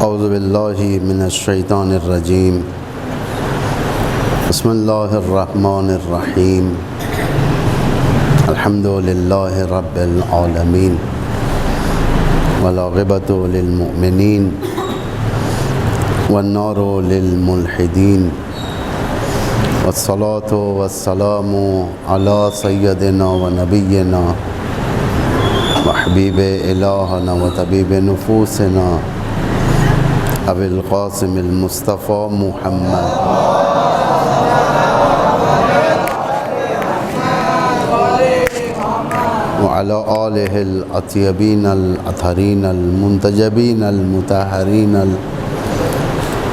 اعوذ باللہ من الشیطان الرجیم بسم اللہ الرحمن الرحیم الحمد للہ رب العالمین والعاقبۃ للمؤمنین والنار للملحدین والصلاة والسلام علی سیدنا و نبینا وحبیب الہنا و طبیب نفوسنا ابی القاسم المصطفى محمد وعلى آلہ الاطیبین الاطہرین المنتجبین المطہرین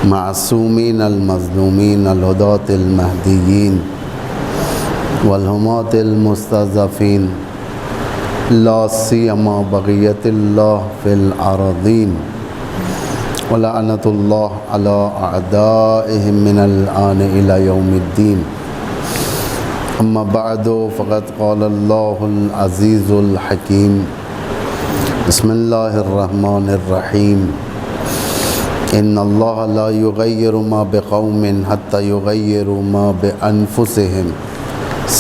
المعصومین المظلومین الہداة المہدیین والہماة المستضعفین لا سیما بقیت اللہ فی الارضین ولعنۃ اللہ علی اعدائہم من الآن الی یوم الدین اما بعد فقد قال اللہ العزیز الحکیم بسم اللہ الرحمن الرحیم ان اللہ لا یغیر ما بقوم حتی یغیروا ما بانفسہم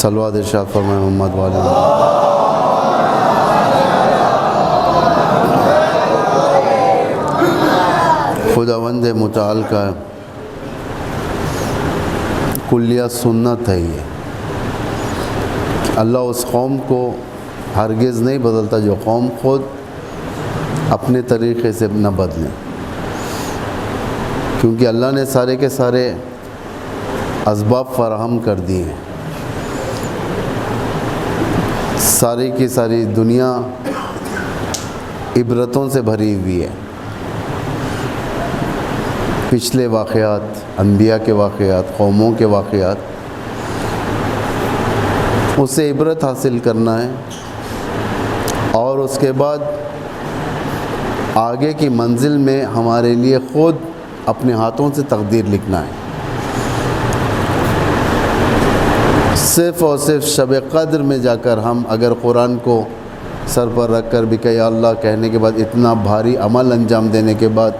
صلوات ارشاد فرمائے محمد والے خداوند متعال کا کلیہ سنت ہے یہ. اللہ اس قوم کو ہرگز نہیں بدلتا جو قوم خود اپنے طریقے سے نہ بدلیں، کیونکہ اللہ نے سارے کے سارے اسباب فراہم کر دیے ہیں. ساری کی ساری دنیا عبرتوں سے بھری ہوئی ہے. پچھلے واقعات، انبیاء کے واقعات، قوموں کے واقعات، اس سے عبرت حاصل کرنا ہے اور اس کے بعد آگے کی منزل میں ہمارے لیے خود اپنے ہاتھوں سے تقدیر لکھنا ہے. صرف اور صرف شب قدر میں جا کر ہم اگر قرآن کو سر پر رکھ کر بھی کہ یا اللہ کہنے کے بعد اتنا بھاری عمل انجام دینے کے بعد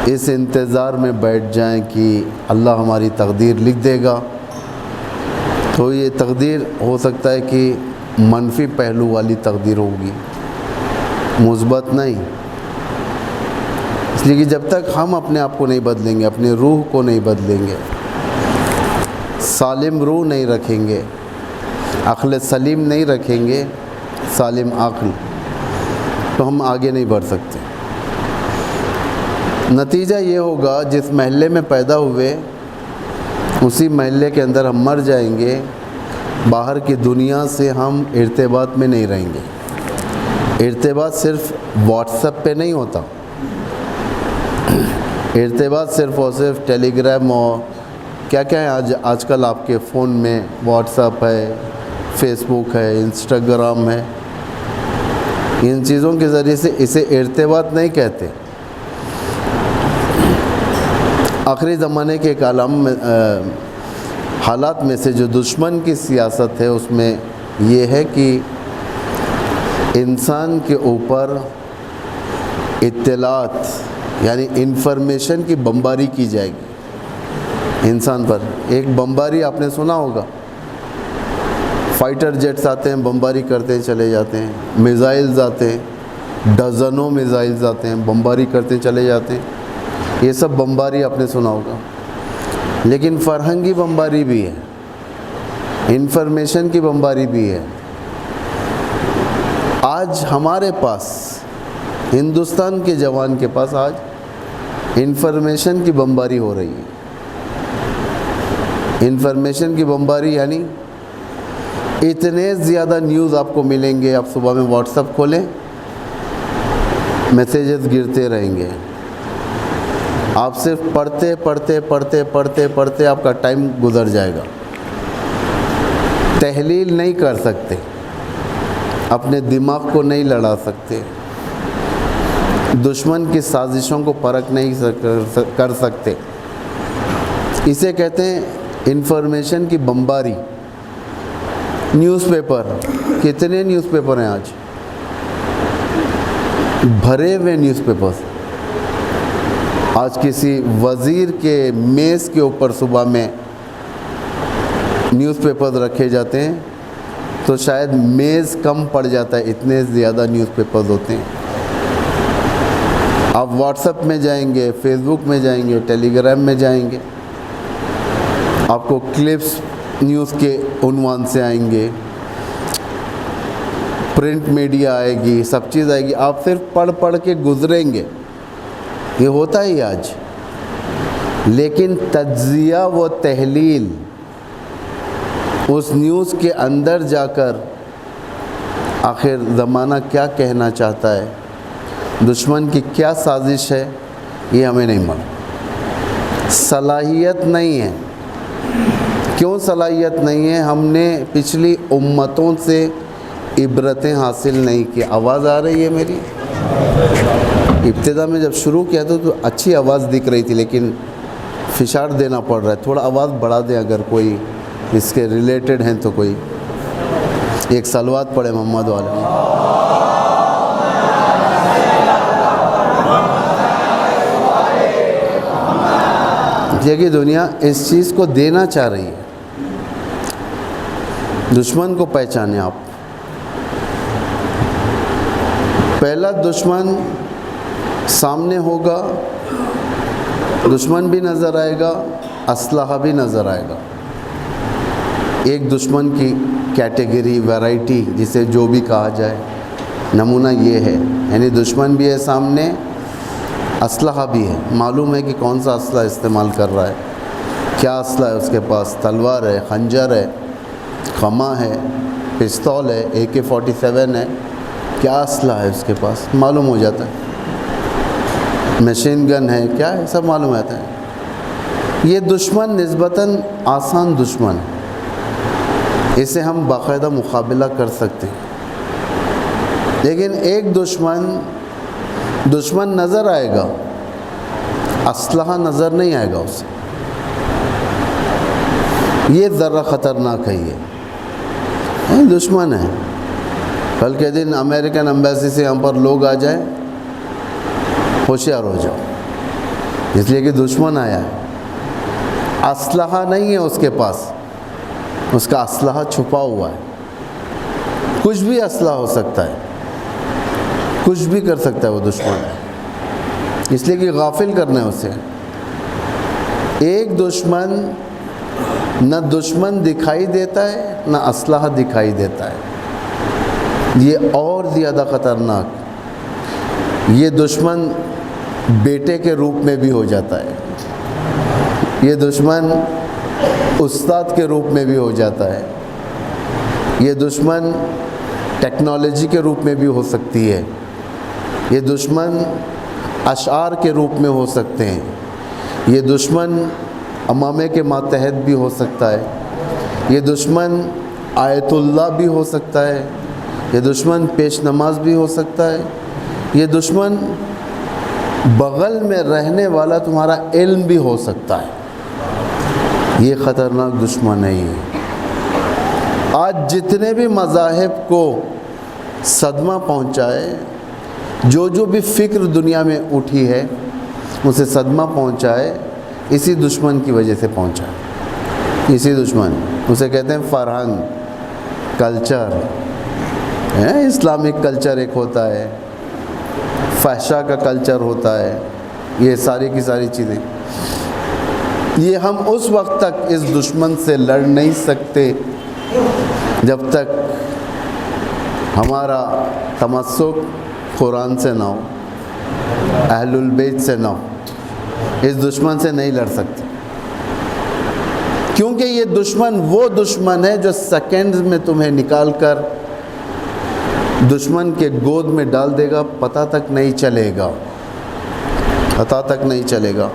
اس انتظار میں بیٹھ جائیں کہ اللہ ہماری تقدیر لکھ دے گا، تو یہ تقدیر ہو سکتا ہے کہ منفی پہلو والی تقدیر ہوگی، مثبت نہیں. اس لیے کہ جب تک ہم اپنے آپ کو نہیں بدلیں گے، اپنے روح کو نہیں بدلیں گے، سالم روح نہیں رکھیں گے، عقل سلیم نہیں رکھیں گے، سالم عقل، تو ہم آگے نہیں بڑھ سکتے. نتیجہ یہ ہوگا جس محلے میں پیدا ہوئے اسی محلے کے اندر ہم مر جائیں گے. باہر کی دنیا سے ہم ارتباط میں نہیں رہیں گے. ارتباط صرف واٹس ایپ پہ نہیں ہوتا، ارتباط صرف اور صرف ٹیلی گرام اور کیا کیا ہے آج کل آپ کے فون میں، واٹس ایپ ہے، فیس بک ہے، انسٹاگرام ہے. ان چیزوں کے ذریعے سے اسے ارتباط نہیں کہتے. آخری زمانے کے ایک حالات میں سے جو دشمن کی سیاست ہے اس میں یہ ہے کہ انسان کے اوپر اطلاعات یعنی انفارمیشن کی بمباری کی جائے گی. انسان پر ایک بمباری آپ نے سنا ہوگا، فائٹر جیٹس آتے ہیں، بمباری کرتے ہیں چلے جاتے ہیں، میزائلز آتے ہیں، ڈزنوں میزائلز آتے ہیں، بمباری کرتے چلے جاتے ہیں. یہ سب بمباری آپ نے سنا ہوگا. لیکن فرہنگی بمباری بھی ہے، انفارمیشن کی بمباری بھی ہے. آج ہمارے پاس، ہندوستان کے جوان کے پاس آج انفارمیشن کی بمباری ہو رہی ہے. انفارمیشن کی بمباری یعنی اتنے زیادہ نیوز آپ کو ملیں گے. آپ صبح میں واٹس ایپ کھولیں، میسیجز گرتے رہیں گے. آپ صرف پڑھتے آپ کا ٹائم گزر جائے گا. تحلیل نہیں کر سکتے، اپنے دماغ کو نہیں لڑا سکتے، دشمن کی سازشوں کو پرکھ نہیں کر سکتے. اسے کہتے ہیں انفارمیشن کی بمباری. نیوز پیپر، کتنے نیوز پیپر ہیں آج؟ بھرے ہوئے نیوز پیپرز. آج کسی وزیر کے میز کے اوپر صبح میں نیوز پیپر رکھے جاتے ہیں تو شاید میز کم پڑ جاتا ہے، اتنے زیادہ نیوز پیپرز ہوتے ہیں۔ آپ واٹس ایپ میں جائیں گے، فیس بک میں جائیں گے، ٹیلی گرام میں جائیں گے، آپ کو کلپس نیوز کے عنوان سے آئیں گے، پرنٹ میڈیا آئے گی، سب چیز آئے گی، آپ صرف پڑھ پڑھ کے گزریں گے، یہ ہوتا ہی آج۔ لیکن تجزیہ و تحلیل اس نیوز کے اندر جا کر آخر زمانہ کیا کہنا چاہتا ہے، دشمن کی کیا سازش ہے، یہ ہمیں نہیں معلوم، صلاحیت نہیں ہے۔ کیوں صلاحیت نہیں ہے؟ ہم نے پچھلی امتوں سے عبرتیں حاصل نہیں کی۔ آواز آ رہی ہے میری؟ ابتدا میں جب شروع کیا تھا تو اچھی آواز دکھ رہی تھی، لیکن فشار دینا پڑ رہا ہے، تھوڑا آواز بڑھا دیں اگر کوئی اس کے ریلیٹڈ ہیں تو کوئی ایک صلوات پڑھے محمد والے۔ یہ کہ دنیا اس چیز کو دینا چاہ رہی ہے، دشمن کو پہچانے آپ۔ پہلا دشمن سامنے ہوگا، دشمن بھی نظر آئے گا، اسلحہ بھی نظر آئے گا۔ ایک دشمن کی کیٹیگری، ویرائٹی، جسے جو بھی کہا جائے، نمونہ یہ ہے، یعنی دشمن بھی ہے سامنے، اسلحہ بھی ہے، معلوم ہے کہ کون سا اسلحہ استعمال کر رہا ہے، کیا اسلحہ ہے اس کے پاس، تلوار ہے، خنجر ہے، خمہ ہے، پستول ہے، AK-47 ہے، کیا اسلحہ ہے اس کے پاس، معلوم ہو جاتا ہے، مشین گن ہے، کیا ہے، سب معلوم آتا ہے۔ یہ دشمن نسبتاً آسان دشمن ہے، اسے ہم باقاعدہ مقابلہ کر سکتے ہیں۔ لیکن ایک دشمن نظر آئے گا، اسلحہ نظر نہیں آئے گا اسے، یہ ذرا خطرناک ہے، یہ دشمن ہے۔ کل کے دن امریکن ایمبیسی سے یہاں پر لوگ آ جائیں، ہوشیار ہو جاؤ، اس لیے کہ دشمن آیا ہے، اسلحہ نہیں ہے اس کے پاس، اس کا اسلحہ چھپا ہوا ہے، کچھ بھی اسلحہ ہو سکتا ہے، کچھ بھی کر سکتا ہے وہ دشمن، اس لیے کہ غافل کرنا ہے اسے۔ ایک دشمن نہ دشمن دکھائی دیتا ہے، نہ اسلحہ دکھائی دیتا ہے، یہ اور زیادہ خطرناک۔ یہ دشمن بیٹے کے روپ میں بھی ہو جاتا ہے، یہ دشمن استاد کے روپ میں بھی ہو جاتا ہے، یہ دشمن ٹیکنالوجی کے روپ میں بھی ہو سکتی ہے، یہ دشمن اشعار کے روپ میں ہو سکتے ہیں، یہ دشمن امامے کے ماتحت بھی ہو سکتا ہے، یہ دشمن آیت اللہ بھی ہو سکتا ہے، یہ دشمن پیش نماز بھی ہو سکتا ہے، یہ دشمن بغل میں رہنے والا تمہارا علم بھی ہو سکتا ہے۔ یہ خطرناک دشمن ہے۔ آج جتنے بھی مذاہب کو صدمہ پہنچائے، جو بھی فکر دنیا میں اٹھی ہے اسے صدمہ پہنچائے، اسی دشمن کی وجہ سے پہنچا ہے، اسی دشمن، اسے کہتے ہیں فرہنگ، کلچر، اسلامک کلچر ایک ہوتا ہے، فحشا کا کلچر ہوتا ہے، یہ ساری کی ساری چیزیں۔ یہ ہم اس وقت تک اس دشمن سے لڑ نہیں سکتے جب تک ہمارا تمسک قرآن سے نہ ہو، اہل البیت سے نہ ہو، اس دشمن سے نہیں لڑ سکتے، کیونکہ یہ دشمن وہ دشمن ہے جو سیکنڈز میں تمہیں نکال کر دشمن کے گود میں ڈال دے گا، پتہ تک نہیں چلے گا، پتہ تک نہیں چلے گا۔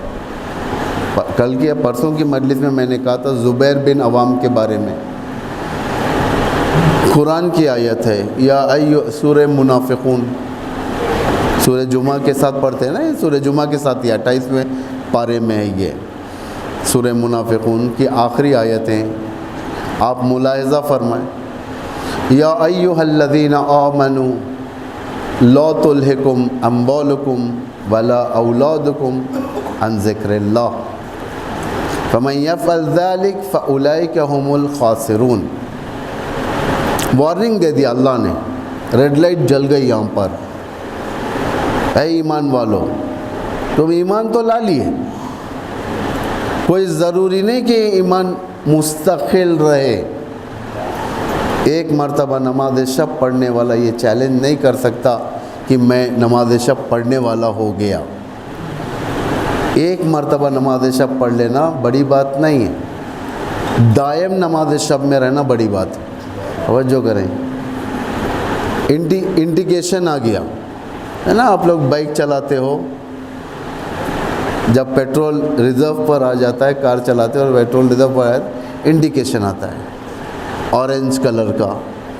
کل کی یا پرسوں کی مجلس میں نے کہا تھا زبیر بن عوام کے بارے میں، قرآن کی آیت ہے، یا سورہ منافقون، سورہ جمعہ کے ساتھ پڑھتے ہیں نا، یہ سورہ جمعہ کے ساتھ ہی 28ویں پارے میں ہے، یہ سورہ منافقون کی آخری آیتیں آپ ملاحظہ فرمائیں، یا ایھا الذین آمنوا لا تلھکم اموالکم ولا اولادکم عن ذکر اللہ فمن یفعل ذلک فاولئک هم الخاسرون۔ وارننگ دے دیا اللہ نے، ریڈ لائٹ جل گئی یہاں پر۔ اے ایمان والو، تم ایمان تو لا لیے، کوئی ضروری نہیں کہ ایمان مستقل رہے۔ ایک مرتبہ نماز شب پڑھنے والا یہ چیلنج نہیں کر سکتا کہ میں نماز شب پڑھنے والا ہو گیا۔ ایک مرتبہ نماز شب پڑھ لینا بڑی بات نہیں ہے، دائم نماز شب میں رہنا بڑی بات ہے۔ توجہ کریں، انڈیکیشن آ گیا ہے نا، آپ لوگ بائک چلاتے ہو، جب پیٹرول ریزرو پر آ جاتا ہے، کار چلاتے ہو اور پیٹرول ریزرو پر آیا انڈیکیشن آتا ہے اورنج کلر کا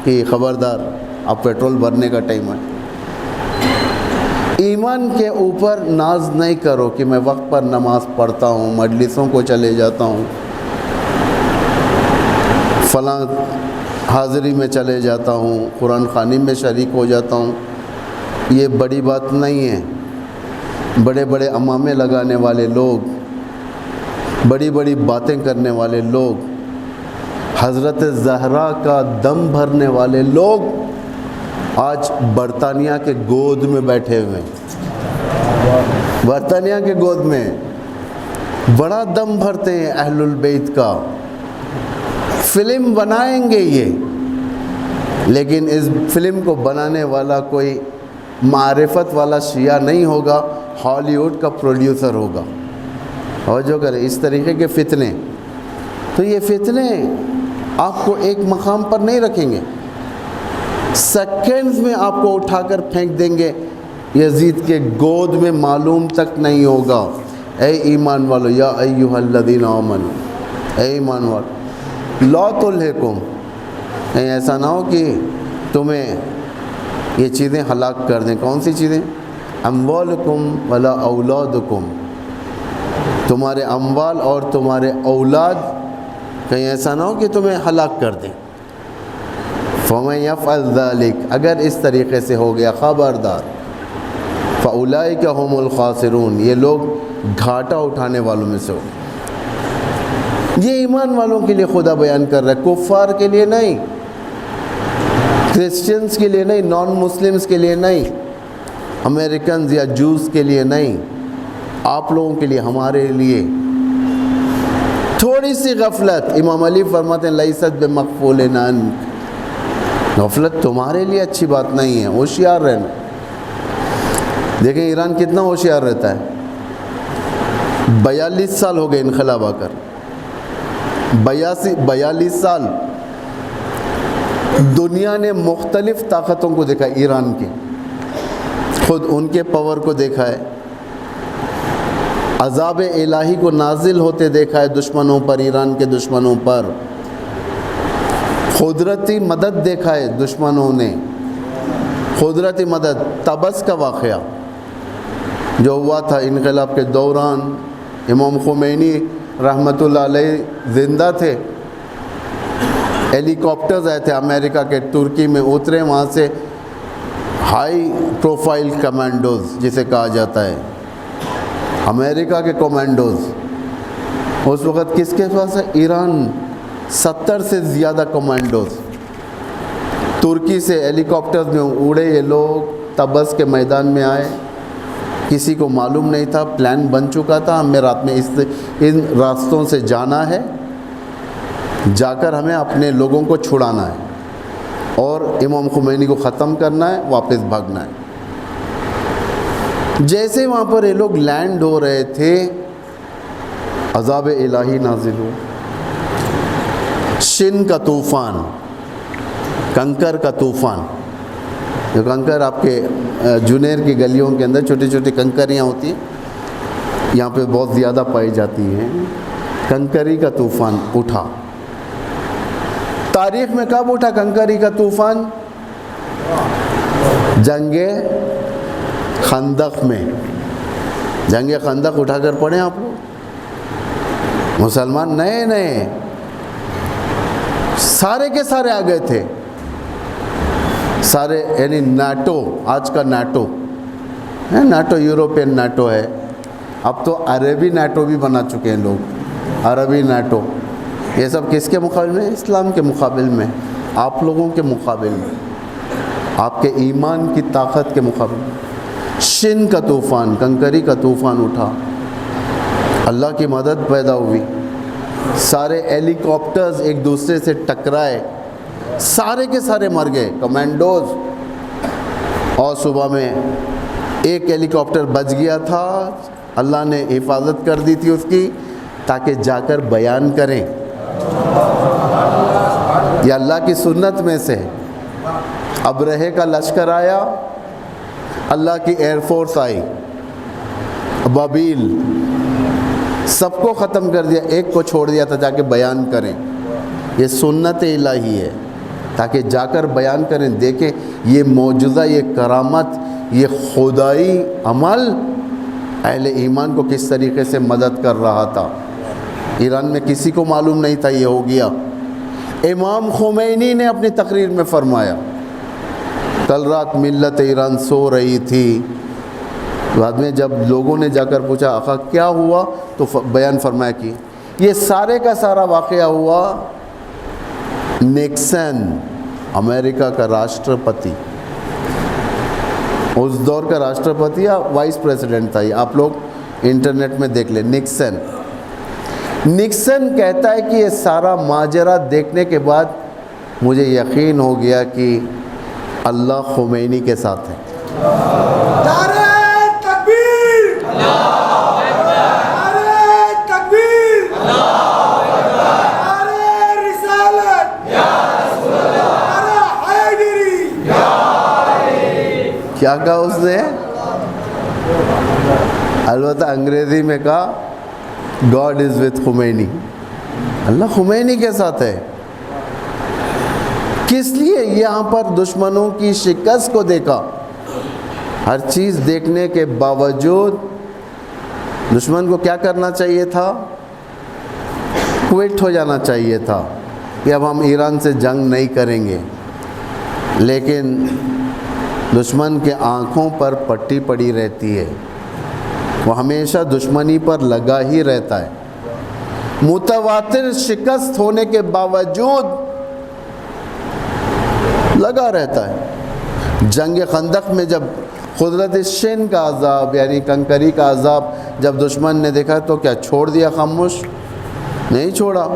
کہ خبردار اب پیٹرول بھرنے کا ٹائم ہے۔ ایمان کے اوپر ناز نہیں کرو کہ میں وقت پر نماز پڑھتا ہوں، مجلسوں کو چلے جاتا ہوں، فلاں حاضری میں چلے جاتا ہوں، قرآن خوانی میں شریک ہو جاتا ہوں۔ یہ بڑی بات نہیں ہے۔ بڑے بڑے امامے لگانے والے لوگ، بڑی بڑی باتیں کرنے والے لوگ، حضرت زہرا کا دم بھرنے والے لوگ آج برطانیہ کے گود میں بیٹھے ہوئے ہیں۔ برطانیہ کے گود میں بڑا دم بھرتے ہیں اہل البیت کا، فلم بنائیں گے یہ، لیکن اس فلم کو بنانے والا کوئی معرفت والا شیعہ نہیں ہوگا، ہالی ووڈ کا پروڈیوسر ہوگا۔ اور جو کرے اس طریقے کے فتنے، تو یہ فتنے آپ کو ایک مقام پر نہیں رکھیں گے، سیکنڈز میں آپ کو اٹھا کر پھینک دیں گے یزید کے گود میں، معلوم تک نہیں ہوگا۔ اے ایمان والو، یا ایھا الذین آمنوا، اے ایمان والو، لا تلھکم، کہیں ایسا نہ ہو کہ تمہیں یہ چیزیں ہلاک کر دیں۔ کون سی چیزیں؟ اموالکم ولا اولادکم، تمہارے اموال اور تمہارے اولاد کہیں ایسا نہ ہو کہ تمہیں ہلاک کر دیں۔ فمن یفعل ذلک، اگر اس طریقے سے ہو گیا خبردار، فاولئک هم الخاسرون، یہ لوگ گھاٹا اٹھانے والوں میں سے ہو۔ یہ ایمان والوں کے لیے خدا بیان کر رہا ہے، کفار کے لیے نہیں، کرسچنز کے لیے نہیں، نان مسلمز کے لیے نہیں، امریکنز یا جوز کے لیے نہیں، آپ لوگوں کے لیے، ہمارے لیے۔ تھوڑی سی غفلت، امام علی فرماتے ہیں لیست بمغفول عنک، غفلت تمہارے لیے اچھی بات نہیں ہے، ہوشیار رہنا۔ دیکھیں ایران کتنا ہوشیار رہتا ہے، 42 سال ہو گئے انقلاب آ کر، 42 سال دنیا نے مختلف طاقتوں کو دیکھا، ایران کے، خود ان کے پاور کو دیکھا ہے، عذاب الہی کو نازل ہوتے دیکھا ہے دشمنوں پر، ایران کے دشمنوں پر، قدرتی مدد دیکھا ہے دشمنوں نے، قدرتی مدد۔ طبس کا واقعہ جو ہوا تھا انقلاب کے دوران، امام خمینی رحمۃ اللہ علیہ زندہ تھے، ہیلی کاپٹرز آئے تھے امریکہ کے، ترکی میں اترے، وہاں سے ہائی پروفائل کمانڈوز جسے کہا جاتا ہے، امریکہ کے کمانڈوز۔ اس وقت کس کے پاس ہے؟ ایران، 70 سے زیادہ کمانڈوز ترکی سے ہیلی کاپٹرز میں اڑے یہ لوگ، طبس کے میدان میں آئے، کسی کو معلوم نہیں تھا، پلان بن چکا تھا، ہمیں رات میں ان راستوں سے جانا ہے، جا کر ہمیں اپنے لوگوں کو چھڑانا ہے اور امام خمینی کو ختم کرنا ہے، واپس بھاگنا ہے۔ جیسے وہاں پر یہ لوگ لینڈ ہو رہے تھے، عذاب الہی نازل ہو، شن کا طوفان، کنکر کا طوفان۔ جو کنکر آپ کے جنیر کی گلیوں کے اندر چھوٹی چھوٹی کنکریاں ہوتی ہیں، یہاں پہ بہت زیادہ پائی جاتی ہیں، کنکری کا طوفان اٹھا۔ تاریخ میں کب اٹھا کنکری کا طوفان؟ جنگ خندق میں، جنگ خندق اٹھا کر پڑھیں آپ لوگ، مسلمان نئے نئے سارے کے سارے آ گئے تھے، سارے، یعنی نیٹو، آج کا نیٹو ہے، نیٹو یوروپین نیٹو ہے، اب تو عربی نیٹو بھی بنا چکے ہیں لوگ، عربی نیٹو. یہ سب کس کے مقابل میں؟ اسلام کے مقابل میں، آپ لوگوں کے مقابل میں، آپ کے ایمان کی طاقت کے مقابل میں. شن کا طوفان، کنکری کا طوفان اٹھا، اللہ کی مدد پیدا ہوئی، سارے ہیلی کاپٹرز ایک دوسرے سے ٹکرائے، سارے کے سارے مر گئے کمانڈوز. اور صبح میں ایک ہیلی کاپٹر بچ گیا تھا، اللہ نے حفاظت کر دی تھی اس کی، تاکہ جا کر بیان کریں. یہ اللہ کی سنت میں سے. ابرہے کا لشکر آیا، اللہ کی ایئر فورس آئی، بابیل، سب کو ختم کر دیا، ایک کو چھوڑ دیا تھا جا کے بیان کریں. یہ سنت الہی ہے، تاکہ جا کر بیان کریں، دیکھیں یہ معجزہ، یہ کرامت، یہ خدائی عمل اہل ایمان کو کس طریقے سے مدد کر رہا تھا. ایران میں کسی کو معلوم نہیں تھا یہ ہو گیا. امام خمینی نے اپنی تقریر میں فرمایا، کل رات ملت ایران سو رہی تھی، بعد میں جب لوگوں نے جا کر پوچھا آقا کیا ہوا، تو بیان فرمایا کہ یہ سارے کا سارا واقعہ ہوا نکسن، امریکہ کا راشٹرپتی، اس دور کا راشٹرپتی یا وائس پریزیڈنٹ تھا، یہ آپ لوگ انٹرنیٹ میں دیکھ لیں. نکسن کہتا ہے کہ یہ سارا ماجرا دیکھنے کے بعد مجھے یقین ہو گیا کہ اللہ خمینی کے ساتھ ہے. نعرہ تکبیر، اللہ اکبر، نعرہ تکبیر، اللہ اکبر، نعرہ رسالت، یا رسول اللہ، نعرہ حیدری، یا علی. کیا کہا اس نے؟ البتہ انگریزی میں کہا God is with Khomeini, Allah Khomeini کے ساتھ ہے. کس لیے؟ یہاں پر دشمنوں کی شکست کو دیکھا. ہر چیز دیکھنے کے باوجود دشمن کو کیا کرنا چاہیے تھا؟ کوئٹ ہو جانا چاہیے تھا کہ اب ہم ایران سے جنگ نہیں کریں گے. لیکن دشمن کے آنکھوں پر پٹی پڑی رہتی ہے، وہ ہمیشہ دشمنی پر لگا ہی رہتا ہے. متواتر شکست ہونے کے باوجود لگا رہتا ہے. جنگ خندق میں جب قدرت شن کا عذاب یعنی کنکری کا عذاب جب دشمن نے دیکھا تو کیا چھوڑ دیا خاموش؟ نہیں چھوڑا.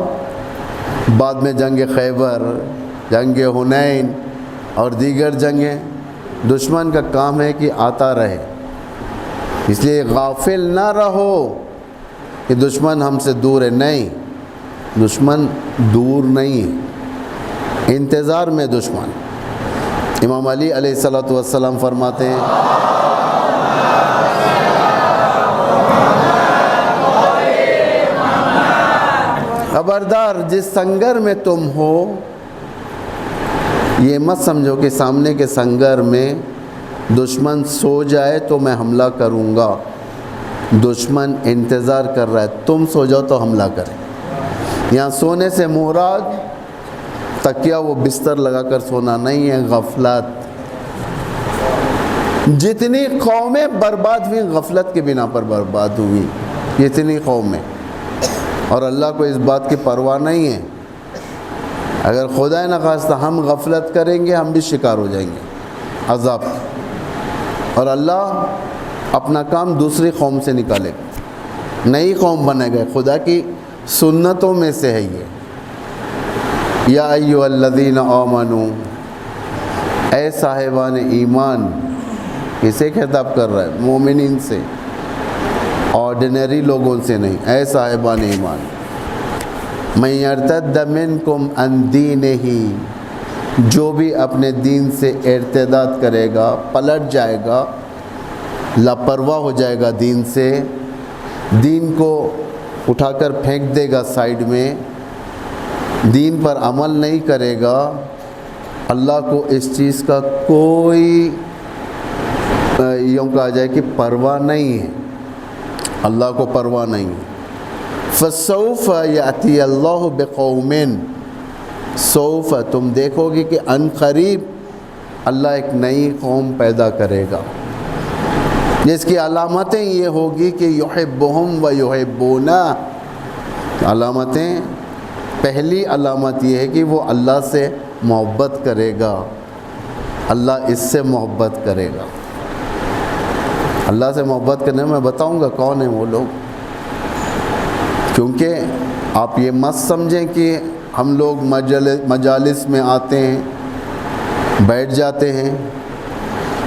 بعد میں جنگ خیبر، جنگ حنین اور دیگر جنگیں، دشمن کا کام ہے کہ آتا رہے. اس لیے غافل نہ رہو کہ دشمن ہم سے دور ہے. نہیں، دشمن دور نہیں ہے، انتظار میں دشمن. امام علی علیہ السلام فرماتے ہیں خبردار جس سنگر میں تم ہو، یہ مت سمجھو کہ سامنے کے سنگر میں دشمن سو جائے تو میں حملہ کروں گا. دشمن انتظار کر رہا ہے تم سو جاؤ تو حملہ کرے. یہاں سونے سے مراد تکیہ وہ بستر لگا کر سونا نہیں ہے، غفلت. جتنی قومیں برباد ہوئی غفلت کے بنا پر برباد ہوئی، جتنی قومیں. اور اللہ کو اس بات کی پرواہ نہیں ہے. اگر خدا نخواستہ ہم غفلت کریں گے ہم بھی شکار ہو جائیں گے عذاب. اور اللہ اپنا کام دوسری قوم سے نکالے گا، نئی قوم بنے گا. خدا کی سنتوں میں سے ہے یہ. یا ایھا الذین آمنوا، اے صاحبان ایمان. اسے خطاب کر رہا ہے، مومنین سے، آرڈینری لوگوں سے نہیں. اے صاحبان ایمان، من یرتد منکم عن دینہ، جو بھی اپنے دین سے ارتداد کرے گا، پلٹ جائے گا، لاپرواہ ہو جائے گا دین سے، دین کو اٹھا کر پھینک دے گا سائیڈ میں، دین پر عمل نہیں کرے گا، اللہ کو اس چیز کا کوئی یوں کہا جائے کہ پرواہ نہیں ہے، اللہ کو پرواہ نہیں ہے. فسوف یأتی اللہ بقوم، سوف تم دیکھو گے کہ ان قریب اللہ ایک نئی قوم پیدا کرے گا. جس کی علامتیں یہ ہوگی کہ یحبہم و یحبونا. علامتیں، پہلی علامت یہ ہے کہ وہ اللہ سے محبت کرے گا، اللہ اس سے محبت کرے گا. اللہ سے محبت کرنے میں بتاؤں گا کون ہیں وہ لوگ، کیونکہ آپ یہ مت سمجھیں کہ ہم لوگ مجالس میں آتے ہیں، بیٹھ جاتے ہیں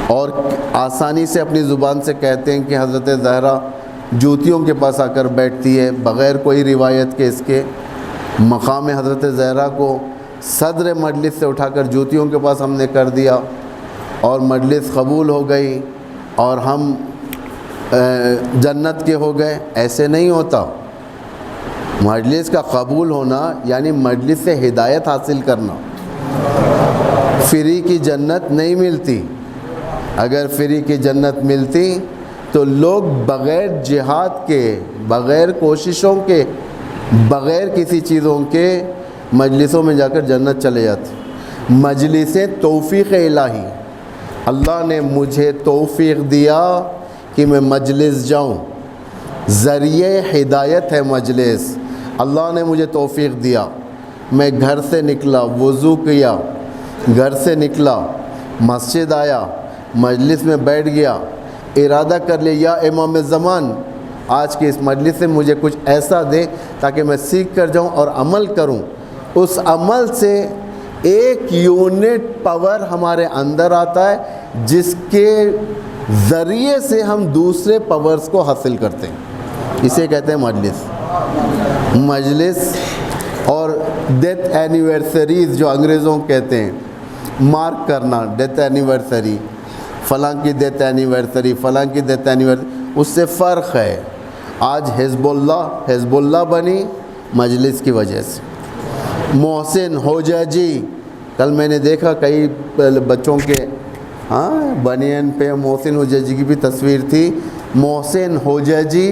اور آسانی سے اپنی زبان سے کہتے ہیں کہ حضرت زہرا جوتیوں کے پاس آ کر بیٹھتی ہے، بغیر کوئی روایت کے اس کے مقام حضرت زہرا کو صدر مجلس سے اٹھا کر جوتیوں کے پاس ہم نے کر دیا اور مجلس قبول ہو گئی اور ہم جنت کے ہو گئے. ایسے نہیں ہوتا. مجلس کا قبول ہونا یعنی مجلس سے ہدایت حاصل کرنا. فری کی جنت نہیں ملتی. اگر فری کی جنت ملتی تو لوگ بغیر جہاد کے، بغیر کوششوں کے، بغیر کسی چیزوں کے مجلسوں میں جا کر جنت چلے جاتے. مجلس توفیق الہی، اللہ نے مجھے توفیق دیا کہ میں مجلس جاؤں. ذریعہ ہدایت ہے مجلس. اللہ نے مجھے توفیق دیا. میں گھر سے نکلا، وضو کیا، گھر سے نکلا، مسجد آیا، مجلس میں بیٹھ گیا، ارادہ کر لیا یا امام زمان آج کی اس مجلس سے مجھے کچھ ایسا دے تاکہ میں سیکھ کر جاؤں اور عمل کروں. اس عمل سے ایک یونٹ پاور ہمارے اندر آتا ہے جس کے ذریعے سے ہم دوسرے پاورز کو حاصل کرتے ہیں. اسے کہتے ہیں مجلس. مجلس اور ڈیتھ اینیورسریز جو انگریزوں کہتے ہیں، مارک کرنا، ڈیتھ اینیورسری، فلاں کی ڈیتھ اینیورسری، فلاں کی ڈیتھ اینیورسری، اس سے فرق ہے. آج حزب اللہ بنی مجلس کی وجہ سے. محسن حجاجی، کل میں نے دیکھا کئی بچوں کے بنین پہ محسن حجاجی کی بھی تصویر تھی. محسن حجاجی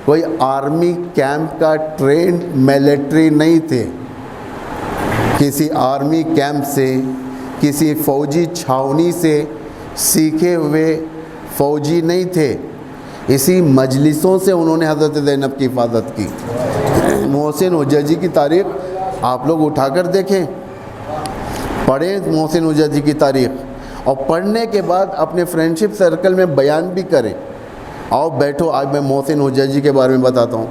کوئی آرمی کیمپ کا ٹرینڈ ملٹری نہیں تھے، کسی آرمی کیمپ سے، کسی فوجی چھاونی سے سیکھے ہوئے فوجی نہیں تھے. اسی مجلسوں سے انہوں نے حضرت زینب کی حفاظت کی. محسن حجاجی کی تاریخ آپ لوگ اٹھا کر دیکھیں، پڑھیں محسن حجاجی کی تاریخ، اور پڑھنے کے بعد اپنے فرینڈشپ سرکل میں بیان بھی کریں. آؤ بیٹھو آج میں محسن حجاجی کے بارے میں بتاتا ہوں،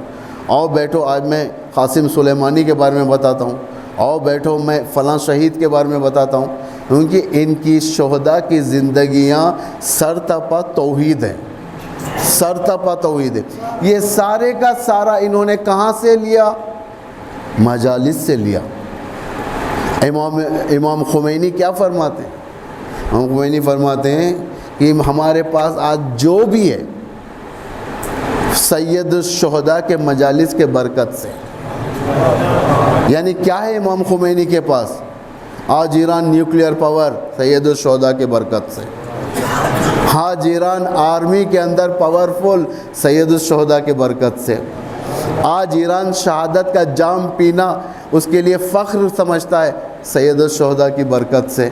آؤ بیٹھو آج میں قاسم سلیمانی کے بارے میں بتاتا ہوں، آؤ بیٹھو میں فلاں شہید کے بارے میں بتاتا ہوں. کیونکہ ان کی شہداء کی زندگیاں سرتپا توحید ہیں، سرتپا توحید ہے. یہ سارے کا سارا انہوں نے کہاں سے لیا؟ مجالس سے لیا. امام خمینی کیا فرماتے ہیں؟ امام خمینی فرماتے ہیں کہ ہمارے پاس آج جو بھی ہے سید الشہداء کے مجالس کے برکت سے. یعنی کیا ہے امام خمینی کے پاس؟ آج ایران نیوکلیئر پاور سید الشہداء کے برکت سے. آج ایران آرمی کے اندر پاورفل سید الشہداء کے برکت سے. آج ایران شہادت کا جام پینا اس کے لیے فخر سمجھتا ہے سید الشہداء کی برکت سے.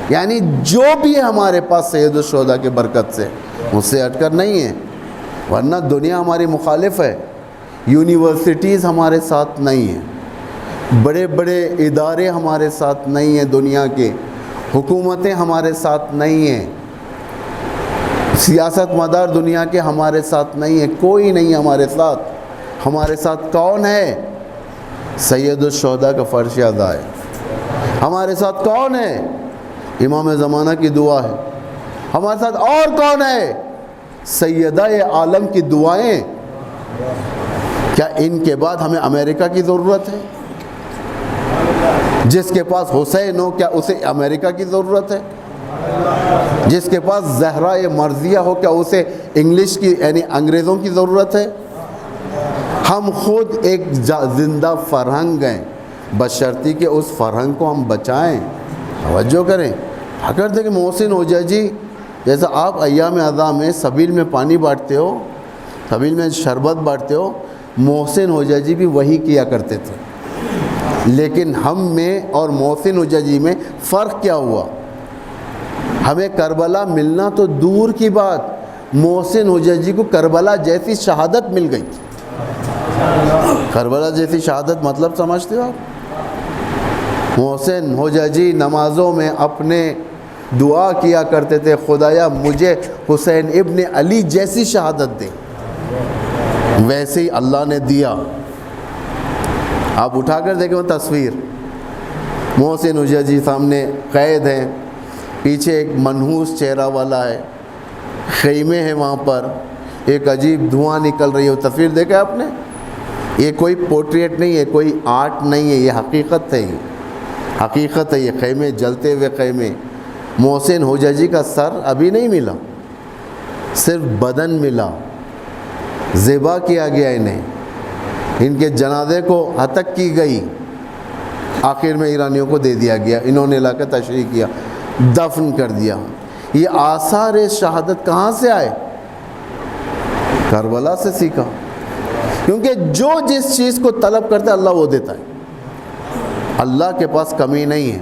یعنی جو بھی ہے ہمارے پاس سید الشہداء کے برکت سے، اس سے ہٹ کر نہیں ہے. ورنہ دنیا ہماری مخالف ہے. یونیورسٹیز ہمارے ساتھ نہیں ہیں، بڑے بڑے ادارے ہمارے ساتھ نہیں ہیں، دنیا کے حکومتیں ہمارے ساتھ نہیں ہیں، سیاست مدار دنیا کے ہمارے ساتھ نہیں ہیں، کوئی نہیں ہمارے ساتھ. ہمارے ساتھ کون ہے؟ سید الشہداء کا فرش ادا ہے. ہمارے ساتھ کون ہے؟ امام زمانہ کی دعا ہے. ہمارے ساتھ اور کون ہے؟ سیدہ عالم کی دعائیں. کیا ان کے بعد ہمیں امریکہ کی ضرورت ہے؟ جس کے پاس حسین ہو کیا اسے امریکہ کی ضرورت ہے؟ جس کے پاس زہرا مرضیہ ہو کیا اسے انگلش کی یعنی انگریزوں کی ضرورت ہے؟ ہم خود ایک زندہ فرہنگ ہیں، بشرطی کہ اس فرہنگ کو ہم بچائیں. توجہ کریں. اگر دیکھیں محسن حجاجی جیسا آپ ایام اعضاء میں سبیل میں پانی بانٹتے ہو، سبیل میں شربت بانٹتے ہو، محسن حجاجی بھی وہی کیا کرتے تھے. لیکن ہم میں اور محسن حجاجی میں فرق کیا ہوا؟ ہمیں کربلا ملنا تو دور کی بات، محسن حججی کو کربلا جیسی شہادت مل گئی. کربلا جیسی شہادت مطلب سمجھتے ہو آپ؟ محسن حججی نمازوں میں اپنے دعا کیا کرتے تھے، خدایا مجھے حسین ابن علی جیسی شہادت دے. ویسے ہی اللہ نے دیا. آپ اٹھا کر دیکھیں وہ تصویر، محسن حججی سامنے قید ہیں، پیچھے ایک منحوس چہرہ والا ہے، خیمے ہیں وہاں پر، ایک عجیب دھواں نکل رہی ہے. وہ تصویر دیکھا آپ نے؟ یہ کوئی پورٹریٹ نہیں ہے، کوئی آرٹ نہیں ہے، یہ حقیقت ہے. یہ حقیقت ہے. یہ خیمے جلتے ہوئے خیمے. محسن حججی کا سر ابھی نہیں ملا، صرف بدن ملا، ذبح کیا گیا انہیں، ان کے جنازے کو ہتک کی گئی، آخر میں ایرانیوں کو دے دیا گیا، انہوں نے لا کے تشریح کیا، دفن کر دیا. یہ آثار شہادت کہاں سے آئے؟ کربلا سے سیکھا. کیونکہ جو جس چیز کو طلب کرتا ہے اللہ وہ دیتا ہے. اللہ کے پاس کمی نہیں ہے.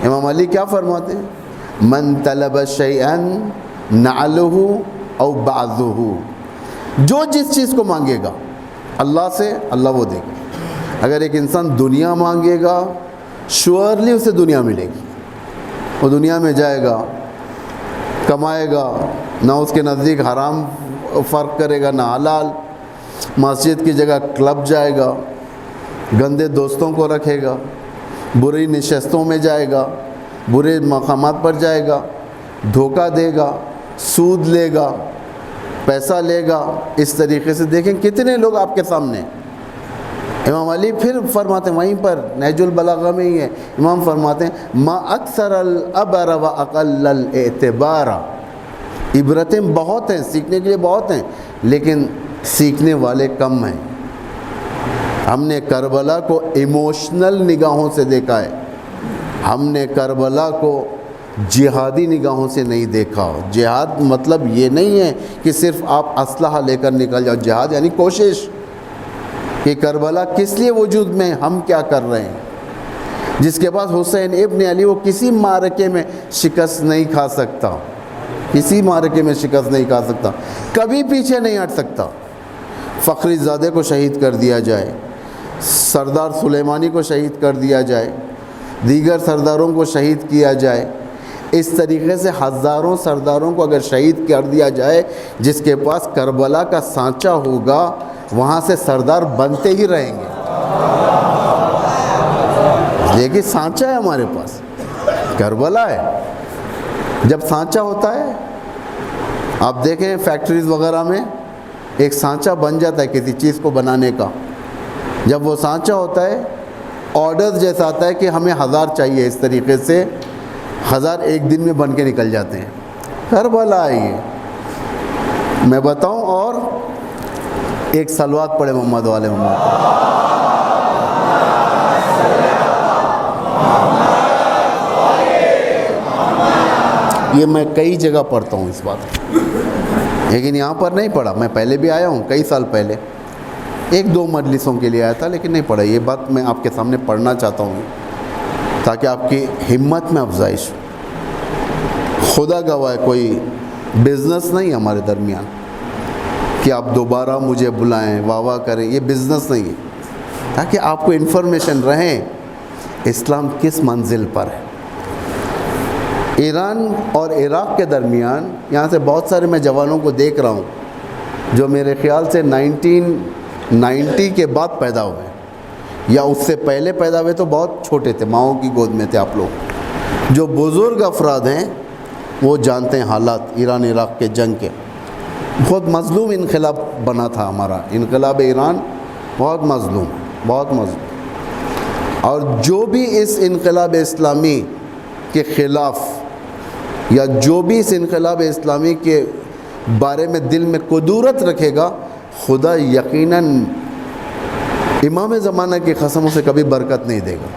امام علی کیا فرماتے ہیں؟ من طلب شیئا نعلہ او بعضہ. جو جس چیز کو مانگے گا اللہ سے، اللہ وہ دے گا. اگر ایک انسان دنیا مانگے گا شیورلی اسے دنیا ملے گی. وہ دنیا میں جائے گا، کمائے گا، نہ اس کے نزدیک حرام فرق کرے گا نہ حلال، مسجد کی جگہ کلب جائے گا، گندے دوستوں کو رکھے گا، بری نشستوں میں جائے گا، برے مقامات پر جائے گا، دھوکہ دے گا، سود لے گا، پیسہ لے گا. اس طریقے سے دیکھیں کتنے لوگ آپ کے سامنے. امام علی پھر فرماتے ہیں وہیں پر نہج البلاغہ میں ہی ہے، امام فرماتے ہیں ما اکثر العبر و اقل الاعتبار. عبرتیں بہت ہیں، سیکھنے کے لیے بہت ہیں، لیکن سیکھنے والے کم ہیں. ہم نے کربلا کو ایموشنل نگاہوں سے دیکھا ہے، ہم نے کربلا کو جہادی نگاہوں سے نہیں دیکھا. جہاد مطلب یہ نہیں ہے کہ صرف آپ اسلحہ لے کر نکل جاؤ. جہاد یعنی کوشش کہ کربلا کس لیے وجود میں، ہم کیا کر رہے ہیں. جس کے پاس حسین ابن علی، وہ کسی معرکے میں شکست نہیں کھا سکتا، کسی معرکے میں شکست نہیں کھا سکتا، کبھی پیچھے نہیں ہٹ سکتا. فخری زادے کو شہید کر دیا جائے، سردار سلیمانی کو شہید کر دیا جائے، دیگر سرداروں کو شہید کیا جائے، اس طریقے سے ہزاروں سرداروں کو اگر شہید کر دیا جائے، جس کے پاس کربلا کا سانچہ ہوگا وہاں سے سردار بنتے ہی رہیں گے. لیکن سانچہ ہے ہمارے پاس، کربلا ہے. جب سانچہ ہوتا ہے، آپ دیکھیں فیکٹریز وغیرہ میں ایک سانچہ بن جاتا ہے کسی چیز کو بنانے کا. جب وہ سانچہ ہوتا ہے، آرڈر جیسا آتا ہے کہ ہمیں 1000 چاہیے، اس طریقے سے 1000 ایک دن میں بن کے نکل جاتے ہیں. کربلا ہے یہ. میں بتاؤں اور ایک صلوات پڑھے محمد والے محمد. یہ میں کئی جگہ پڑھتا ہوں اس بات کو، لیکن یہاں پر نہیں پڑھا. میں پہلے بھی آیا ہوں کئی سال پہلے، 1-2 مجلسوں کے لیے آیا تھا، لیکن نہیں پڑھا. یہ بات میں آپ کے سامنے پڑھنا چاہتا ہوں تاکہ آپ کی ہمت میں افزائش. خدا گواہ کوئی بزنس نہیں ہمارے درمیان کہ آپ دوبارہ مجھے بلائیں، واہ واہ کریں. یہ بزنس نہیں ہے، تاکہ آپ کو انفارمیشن رہیں اسلام کس منزل پر ہے. ایران اور عراق کے درمیان یہاں سے بہت سارے میں جوانوں کو دیکھ رہا ہوں جو میرے خیال سے 1990 کے بعد پیدا ہوئے، یا اس سے پہلے پیدا ہوئے تو بہت چھوٹے تھے، ماؤں کی گود میں تھے آپ لوگ. جو بزرگ افراد ہیں وہ جانتے ہیں حالات ایران عراق کے جنگ کے. بہت مظلوم انقلاب بنا تھا ہمارا، انقلاب ایران بہت مظلوم، بہت مظلوم. اور جو بھی اس انقلاب اسلامی کے خلاف، یا جو بھی اس انقلاب اسلامی کے بارے میں دل میں قدورت رکھے گا، خدا یقیناً امام زمانہ کی قسموں سے کبھی برکت نہیں دے گا،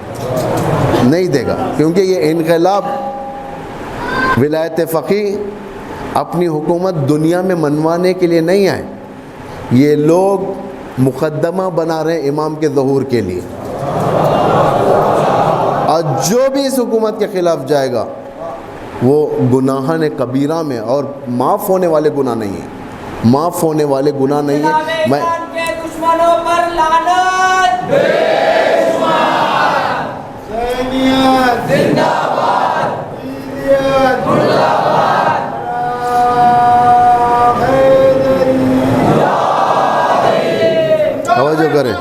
نہیں دے گا. کیونکہ یہ انقلاب ولایت فقیہ اپنی حکومت دنیا میں منوانے کے لیے نہیں آئے، یہ لوگ مقدمہ بنا رہے ہیں امام کے ظہور کے لیے. اور جو بھی اس حکومت کے خلاف جائے گا وہ گناہان کبیرہ میں، اور معاف ہونے والے گناہ نہیں ہیں، معاف ہونے والے گناہ نہیں ہیں۔ میں ایران کے دشمنوں پر لعنت، حسینیت زندہ باد، عیسیت مرد آباد، توجہ کریں۔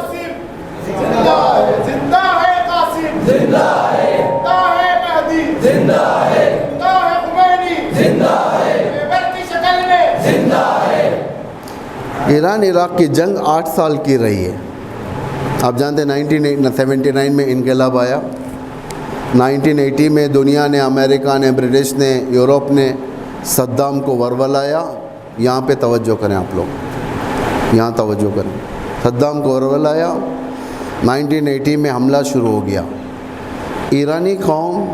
زندہ ہے، زندہ ہے قاسم، زندہ ہے، زندہ ہے مہدی، زندہ ہے، زندہ ہے خمینی، زندہ ہے، پیپر کی شکل میں زندہ ہے۔ ایران عراق کی جنگ 8 سال کی رہی ہے۔ آپ جانتے ہیں 1979 میں انقلاب آیا، 1980 میں دنیا نے، امریکہ نے، برٹش نے، یورپ نے صدام کو ورولایا۔ یہاں پہ توجہ کریں آپ لوگ، یہاں توجہ کریں۔ صدام کو ورولایا، 1980 میں حملہ شروع ہو گیا۔ ایرانی قوم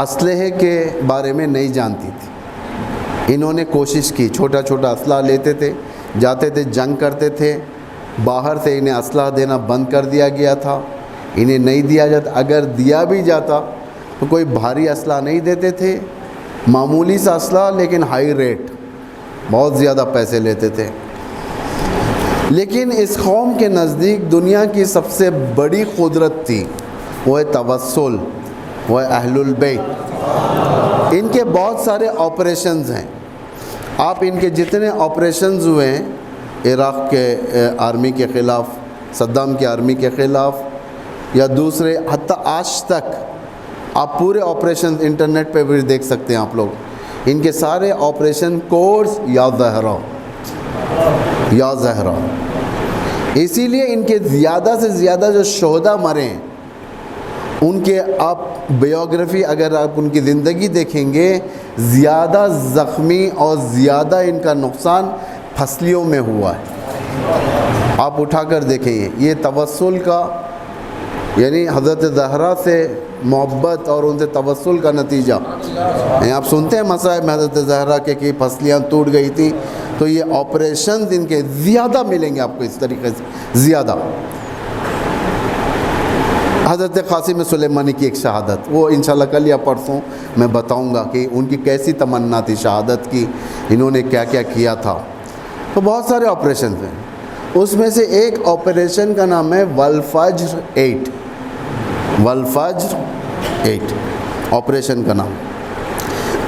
اسلحے کے بارے میں نہیں جانتی تھی، انہوں نے کوشش کی، چھوٹا چھوٹا اسلحہ لیتے تھے، جاتے تھے، جنگ کرتے تھے۔ باہر سے انہیں اسلحہ دینا بند کر دیا گیا تھا، انہیں نہیں دیا جاتا، اگر دیا بھی جاتا تو کوئی بھاری اسلحہ نہیں دیتے تھے، معمولی سا اسلحہ لیکن ہائی ریٹ، بہت زیادہ پیسے لیتے تھے۔ لیکن اس قوم کے نزدیک دنیا کی سب سے بڑی قدرت تھی، وہ ہے توسل، وہ ہے اہل البیت۔ ان کے بہت سارے آپریشنز ہیں، آپ ان کے جتنے آپریشنز ہوئے ہیں عراق کے آرمی کے خلاف، صدام کی آرمی کے خلاف، یا دوسرے، حتیٰ آج تک آپ پورے آپریشن انٹرنیٹ پہ بھی دیکھ سکتے ہیں آپ لوگ، ان کے سارے آپریشن کوڈز یا زہرا، یا زہرا۔ اسی لیے ان کے زیادہ سے زیادہ جو شہداء مرے ہیں، ان کے آپ بایوگرافی اگر آپ ان کی زندگی دیکھیں گے، زیادہ زخمی اور زیادہ ان کا نقصان پھسلیوں میں ہوا ہے۔ آپ اٹھا کر دیکھیں، یہ توسل کا، یعنی حضرت زہرا سے محبت اور ان سے توسل کا نتیجہ۔ آپ سنتے ہیں مصائب میں حضرت زہرا کے کہ پھسلیاں ٹوٹ گئی تھی، تو یہ آپریشنز ان کے زیادہ ملیں گے آپ کو اس طریقے سے، زیادہ۔ حضرت قاسم سلیمانی کی ایک شہادت، وہ انشاءاللہ کل یا پرسوں میں بتاؤں گا کہ ان کی کیسی تمنا تھی شہادت کی، انہوں نے کیا کیا کیا تھا۔ تو بہت سارے آپریشنز ہیں، اس میں سے ایک آپریشن کا نام ہے والفجر 8، والفجر 8 آپریشن کا نام۔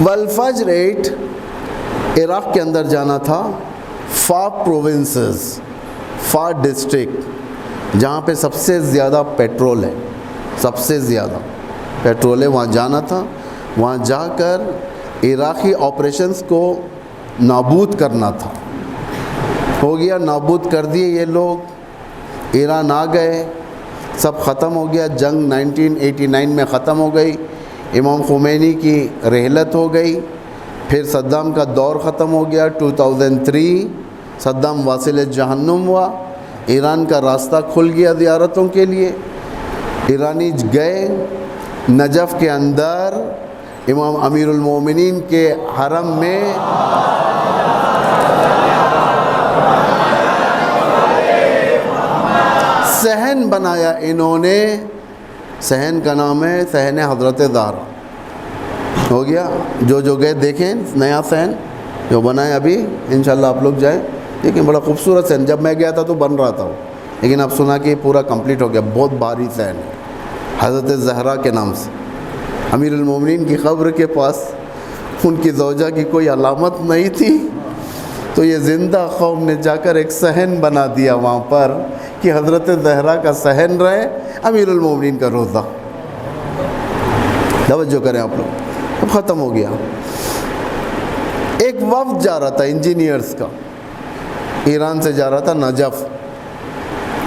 والفجر 8 عراق کے اندر جانا تھا، فا پروونسز، فا ڈسٹرکٹ، جہاں پہ سب سے زیادہ پیٹرول ہے، سب سے زیادہ پیٹرول ہے، وہاں جانا تھا۔ وہاں جا کر عراقی آپریشنز کو نابود کرنا تھا۔ ہو گیا، نابود کر دیے یہ لوگ، ایران آ گئے، سب ختم ہو گیا، جنگ 1989 میں ختم ہو گئی، امام خمینی کی رحلت ہو گئی، پھر صدام کا دور ختم ہو گیا، 2003 صدام واصل جہنم ہوا، ایران کا راستہ کھل گیا زیارتوں کے لیے۔ ایرانی گئے نجف کے اندر، امام امیر المومنین کے حرم میں صحن بنایا انہوں نے، صحن کا نام ہے صحن حضرت زہرا۔ ہو گیا، جو گئے دیکھیں نیا صحن جو بنا ہے، ابھی انشاءاللہ آپ لوگ جائیں دیکھیں، بڑا خوبصورت صحن، جب میں گیا تھا تو بن رہا تھا وہ، لیکن اب سنا کہ پورا کمپلیٹ ہو گیا، بہت بھاری صحن ہے حضرت زہرا کے نام سے۔ امیر المومنین کی قبر کے پاس ان کی زوجہ کی کوئی علامت نہیں تھی، تو یہ زندہ قوم نے جا کر ایک صحن بنا دیا وہاں پر کہ حضرت زہرا کا صحن رہے، امیر المومنین کا روزہ۔ توجہ کریں آپ لوگ، اب ختم ہو گیا۔ ایک وفد جا رہا تھا انجینئرز کا، ایران سے جا رہا تھا نجف،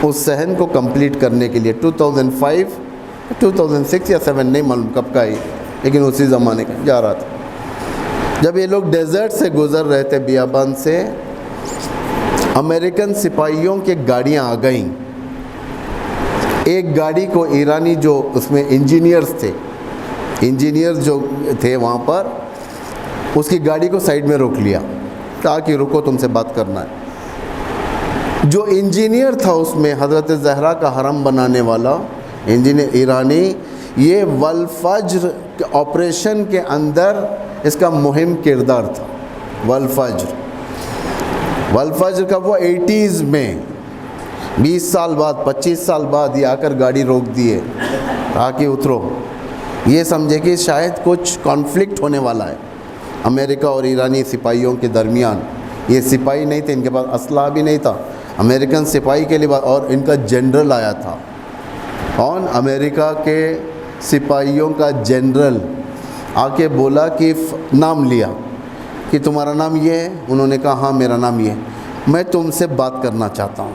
اس صحن کو کمپلیٹ کرنے کے لیے 2005 2006 یا 7 نہیں معلوم کب کا ہی، لیکن اسی زمانے کا جا رہا تھا۔ جب یہ لوگ ڈیزرٹ سے گزر رہے تھے، بیابان سے، امریکن سپاہیوں کے گاڑیاں آ گئیں۔ ایک گاڑی کو ایرانی جو اس میں انجینئرز جو تھے وہاں پر، اس کی گاڑی کو سائیڈ میں روک لیا، کہا کہ رکو، تم سے بات کرنا ہے۔ جو انجینئر تھا اس میں، حضرت زہرا کا حرم بنانے والا انجینئر ایرانی، یہ والفجر آپریشن کے اندر اس کا مہم کردار تھا۔ والفجر کا وہ 80s میں 20 سال بعد 25 سال بعد یہ آ کر گاڑی روک دیے، کہا کہ اترو، یہ سمجھے کہ شاید کچھ کانفلکٹ ہونے والا ہے امریکہ اور ایرانی سپاہیوں کے درمیان۔ یہ سپاہی نہیں تھے، ان کے پاس اسلحہ بھی نہیں تھا، امریکن سپاہی کے لیے، اور ان کا جنرل آیا تھا۔ کون؟ امریکہ کے سپاہیوں کا جنرل آ کے بولا کہ نام لیا کہ تمہارا نام یہ ہے؟ انہوں نے کہا ہاں میرا نام یہ ہے، میں تم سے بات کرنا چاہتا ہوں۔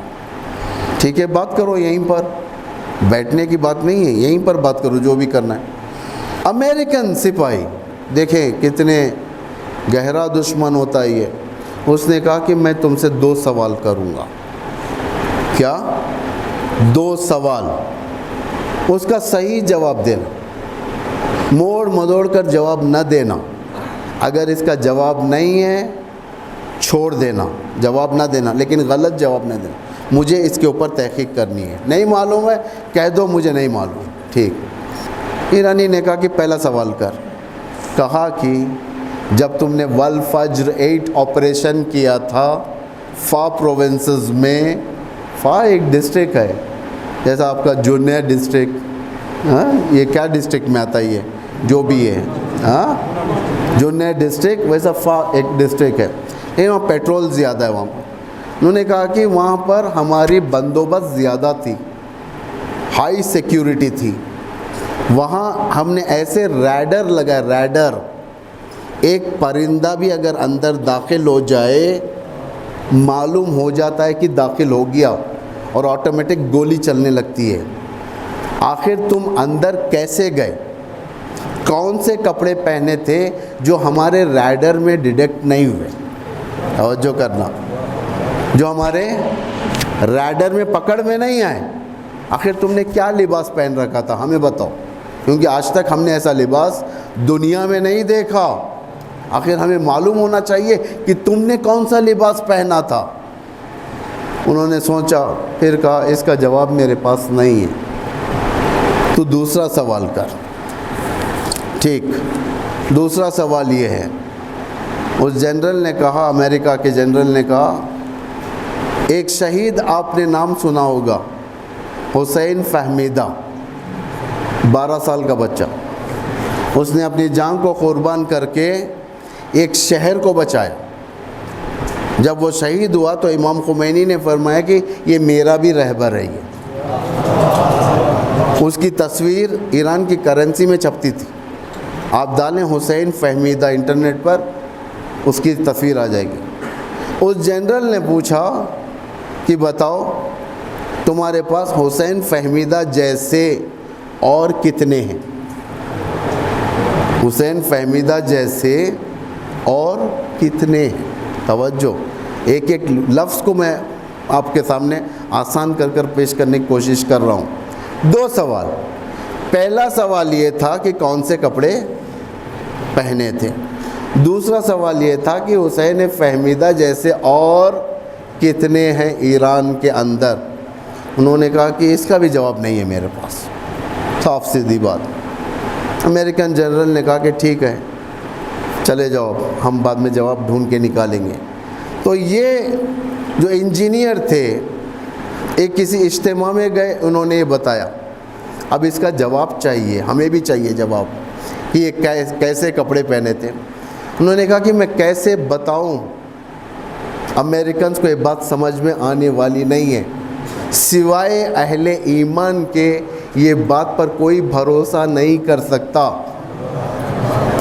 ٹھیک ہے، بات کرو، یہیں پر بیٹھنے کی بات نہیں ہے، یہیں پر بات کرو جو بھی کرنا ہے۔ امریکن سپاہی دیکھیں کتنے گہرا دشمن ہوتا ہے یہ، اس نے کہا کہ میں تم سے 2 سوال کروں گا۔ کیا؟ 2 سوال، اس کا صحیح جواب دینا، موڑ مدوڑ کر جواب نہ دینا، اگر اس کا جواب نہیں ہے چھوڑ دینا، جواب نہ دینا، لیکن غلط جواب نہ دینا، مجھے اس کے اوپر تحقیق کرنی ہے، نہیں معلوم ہے کہہ دو مجھے نہیں معلوم۔ ٹھیک۔ ایرانی نے کہا کہ پہلا سوال کر۔ کہا کہ جب تم نے والفجر 8 آپریشن کیا تھا فا پروونسز میں، فا ایک ڈسٹرکٹ ہے جیسا آپ کا جونیئر ڈسٹرکٹ، ہاں یہ کیا ڈسٹرکٹ میں آتا ہے یہ جو بھی ہے، ہاں جونیئر ڈسٹرکٹ، ویسا فا ایک ڈسٹرکٹ ہے، وہاں پیٹرول زیادہ ہے وہاں پر۔ انہوں نے کہا کہ وہاں پر ہماری بندوبست زیادہ تھی، ہائی سیکیورٹی تھی، وہاں ہم نے ایسے ریڈر لگائے، ریڈر، ایک پرندہ بھی اگر اندر داخل ہو جائے معلوم ہو جاتا ہے کہ داخل ہو گیا، اور آٹومیٹک گولی چلنے لگتی ہے۔ آخر تم اندر کیسے گئے؟ کون سے کپڑے پہنے تھے جو ہمارے ریڈر میں ڈیٹیکٹ نہیں ہوئے؟ توجہ کرنا، جو ہمارے ریڈر میں پکڑ میں نہیں آئے۔ آخر تم نے کیا لباس پہن رکھا تھا ہمیں بتاؤ، کیونکہ آج تک ہم نے ایسا لباس دنیا میں نہیں دیکھا، آخر ہمیں معلوم ہونا چاہیے کہ تم نے کون سا لباس پہنا تھا۔ انہوں نے سوچا، پھر کہا اس کا جواب میرے پاس نہیں ہے، تو دوسرا سوال کر۔ ٹھیک، دوسرا سوال یہ ہے، اس جنرل نے کہا، امریکہ کے جنرل نے کہا، ایک شہید آپ نے نام سنا ہوگا، حسین فہمیدہ، 12 سال کا بچہ، اس نے اپنی جان کو قربان کر کے ایک شہر کو بچایا۔ جب وہ شہید ہوا تو امام خمینی نے فرمایا کہ یہ میرا بھی رہبر ہے، اس کی تصویر ایران کی کرنسی میں چھپتی تھی، آپ ڈالیں حسین فہمیدہ انٹرنیٹ پر، اس کی تصویر آ جائے گی۔ اس جنرل نے پوچھا کہ بتاؤ تمہارے پاس حسین فہمیدہ جیسے اور کتنے ہیں؟ حسین فہمیدہ جیسے اور کتنے ہیں؟ توجہ، ایک ایک لفظ کو میں آپ کے سامنے آسان کر کر پیش کرنے کی کوشش کر رہا ہوں۔ 2 سوال، پہلا سوال یہ تھا کہ کون سے کپڑے پہنے تھے، دوسرا سوال یہ تھا کہ حسین فہمیدہ جیسے اور کتنے ہیں ایران کے اندر۔ انہوں نے کہا کہ اس کا بھی جواب نہیں ہے میرے پاس، صاف سیدھی بات۔ امریکن جنرل نے کہا کہ ٹھیک ہے چلے جاؤ، ہم بعد میں جواب ڈھونڈ کے نکالیں گے۔ تو یہ جو انجینئر تھے ایک کسی اجتماع میں گئے، انہوں نے یہ بتایا، اب اس کا جواب چاہیے، ہمیں بھی چاہیے جواب کہ یہ کیسے کپڑے پہنے تھے۔ انہوں نے کہا کہ میں کیسے بتاؤں، امریکنز کو یہ بات سمجھ میں آنے والی نہیں ہے، سوائے اہل ایمان کے یہ بات پر کوئی بھروسہ نہیں کر سکتا،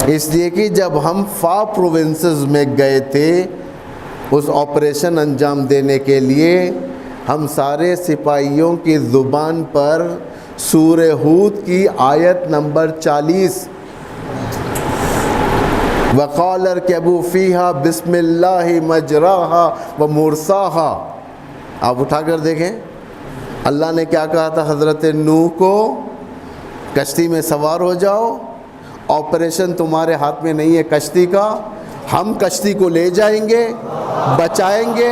اس لیے کہ جب ہم فا پروونسز میں گئے تھے اس آپریشن انجام دینے کے لیے، ہم سارے سپاہیوں کی زبان پر سورہ ہود کی آیت نمبر 40 وَقَالَ ارْكَبُوا فِيهَا بِسْمِ اللَّهِ مَجْرَاهَا وَمُرْسَاهَا، آپ اٹھا کر دیکھیں اللہ نے کیا کہا تھا حضرت نوح کو، کشتی میں سوار ہو جاؤ، آپریشن تمہارے ہاتھ میں نہیں ہے کشتی کا، ہم کشتی کو لے جائیں گے، بچائیں گے،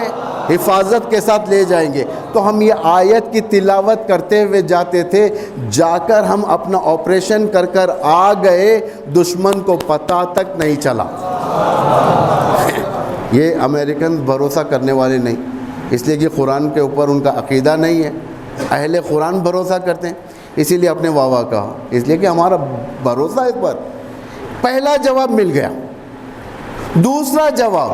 حفاظت کے ساتھ لے جائیں گے. تو ہم یہ آیت کی تلاوت کرتے ہوئے جاتے تھے, جا کر ہم اپنا آپریشن کر کر آ گئے, دشمن کو پتہ تک نہیں چلا. یہ امریکن بھروسہ کرنے والے نہیں, اس لیے کہ قرآن کے اوپر ان کا عقیدہ نہیں ہے. اہل قرآن بھروسہ کرتے ہیں, اسی لیے اپنے واہ کہا, اس لیے کہ ہمارا بھروسہ اس پر. پہلا جواب مل گیا. دوسرا جواب,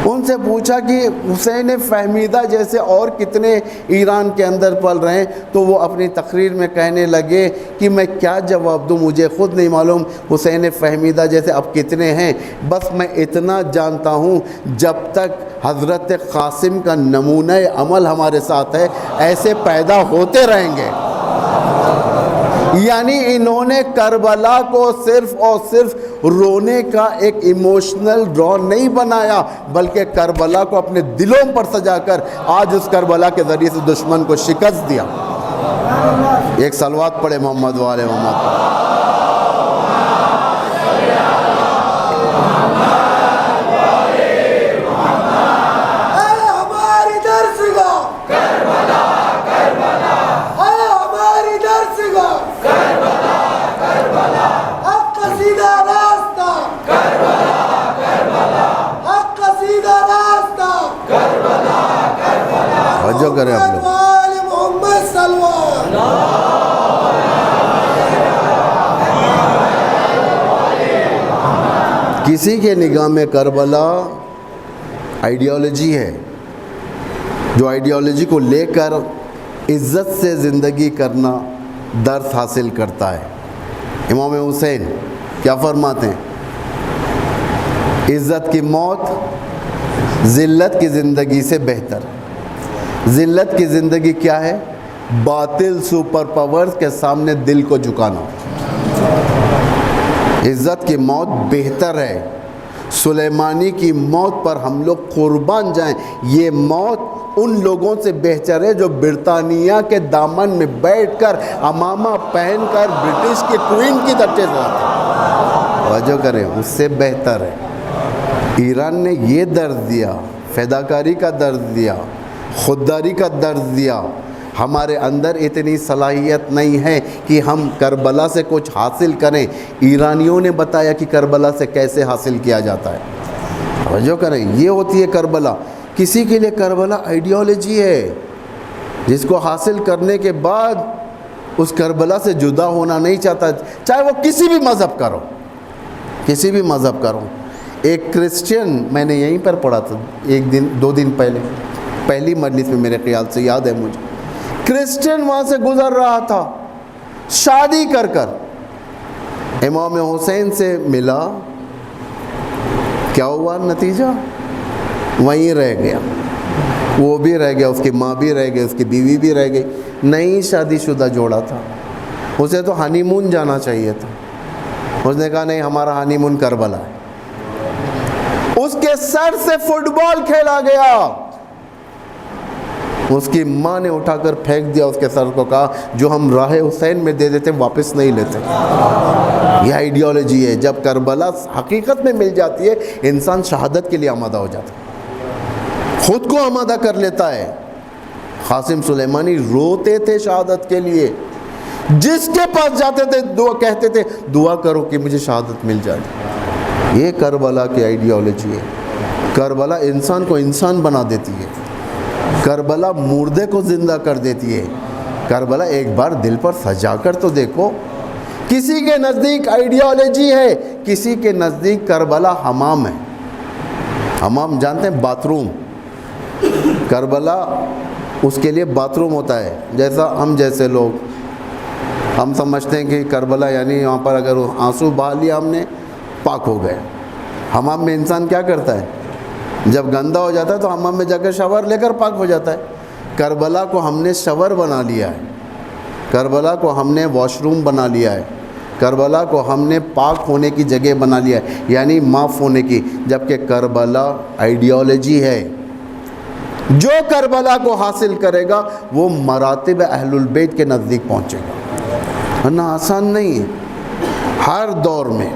ان سے پوچھا کہ حسین فہمیدہ جیسے اور کتنے ایران کے اندر پل رہے ہیں, تو وہ اپنی تقریر میں کہنے لگے کہ میں کیا جواب دوں, مجھے خود نہیں معلوم حسین فہمیدہ جیسے اب کتنے ہیں. بس میں اتنا جانتا ہوں, جب تک حضرت قاسم کا نمونہ عمل ہمارے ساتھ ہے ایسے پیدا ہوتے رہیں گے. یعنی انہوں نے کربلا کو صرف اور صرف رونے کا ایک ایموشنل ڈرا نہیں بنایا, بلکہ کربلا کو اپنے دلوں پر سجا کر آج اس کربلا کے ذریعے سے دشمن کو شکست دیا. ایک صلوات پڑھے محمد و آل محمد. جو کریں آپ لوگ. کسی کے نگاہ میں کربلا آئیڈیالوجی ہے, جو آئیڈیالوجی کو لے کر عزت سے زندگی کرنا درس حاصل کرتا ہے. امام حسین کیا فرماتے ہیں؟ عزت کی موت ذلت کی زندگی سے بہتر. ذلت کی زندگی کیا ہے؟ باطل سپر پاورز کے سامنے دل کو جھکانا. عزت کی موت بہتر ہے. سلیمانی کی موت پر ہم لوگ قربان جائیں, یہ موت ان لوگوں سے بہتر ہے جو برطانیہ کے دامن میں بیٹھ کر امامہ پہن کر برٹش کی کوئین کی درجے جاتے ہیں. توجہ کریں, اس سے بہتر ہے. ایران نے یہ درد دیا, فداکاری کا درد دیا, خودداری کا درد دیا. ہمارے اندر اتنی صلاحیت نہیں ہے کہ ہم کربلا سے کچھ حاصل کریں. ایرانیوں نے بتایا کہ کربلا سے کیسے حاصل کیا جاتا ہے. توجہ کریں, یہ ہوتی ہے کربلا. کسی کے لیے کربلا آئیڈیالوجی ہے, جس کو حاصل کرنے کے بعد اس کربلا سے جدا ہونا نہیں چاہتا, چاہے وہ کسی بھی مذہب کا ہو, کسی بھی مذہب کا ہو. ایک کرسچین, میں نے یہیں پر پڑھا تھا ایک دن 2 دن پہلے, پہلی مجلس میں میرے خیال سے یاد ہے مجھے, کرسچین وہاں سے گزر رہا تھا شادی کر کر, امام حسین سے ملا, کیا ہوا نتیجہ؟ وہیں رہ گیا. وہ بھی رہ گیا, اس کی ماں بھی رہ گئی, اس کی بیوی بھی رہ گئی. نئی شادی شدہ جوڑا تھا, اسے تو ہنی مون جانا چاہیے تھا. اس نے کہا نہیں, ہمارا ہنی مون کربلا ہے. اس کے سر سے فٹ بال کھیلا گیا. اس کی ماں نے اٹھا کر پھینک دیا اس کے سر کو, کہا جو ہم راہ حسین میں دے دیتے واپس نہیں لیتے. یہ آئیڈیالوجی ہے. جب کربلا حقیقت میں مل جاتی ہے, انسان شہادت کے لیے آمادہ ہو جاتا ہے, خود کو آمادہ کر لیتا ہے. قاسم سلیمانی روتے تھے شہادت کے لیے. جس کے پاس جاتے تھے دعا کہتے تھے, دعا کرو کہ مجھے شہادت مل جائے. یہ کربلا کی آئیڈیالوجی ہے. کربلا انسان کو انسان بنا دیتی ہے. کربلا مردے کو زندہ کر دیتی ہے. کربلا ایک بار دل پر سجا کر تو دیکھو. کسی کے نزدیک آئیڈیالوجی ہے, کسی کے نزدیک کربلا حمام ہے. حمام جانتے ہیں, باتھ روم. کربلا اس کے لیے باتھ روم ہوتا ہے. جیسا ہم جیسے لوگ ہم سمجھتے ہیں کہ کربلا یعنی وہاں پر اگر آنسو بہا لیا ہم نے, پاک ہو گئے. حمام میں انسان کیا کرتا ہے؟ جب گندا ہو جاتا ہے تو حمام میں جا کر شاور لے کر پاک ہو جاتا ہے. کربلا کو ہم نے شاور بنا لیا ہے. کربلا کو ہم نے واش روم بنا لیا ہے. کربلا کو ہم نے پاک ہونے کی جگہ بنا لیا ہے, یعنی معاف ہونے کی. جبکہ کربلا آئیڈیالوجی ہے. جو کربلا کو حاصل کرے گا وہ مراتب اہل البیت کے نزدیک پہنچے گا. ورنہ آسان نہیں ہے. ہر دور میں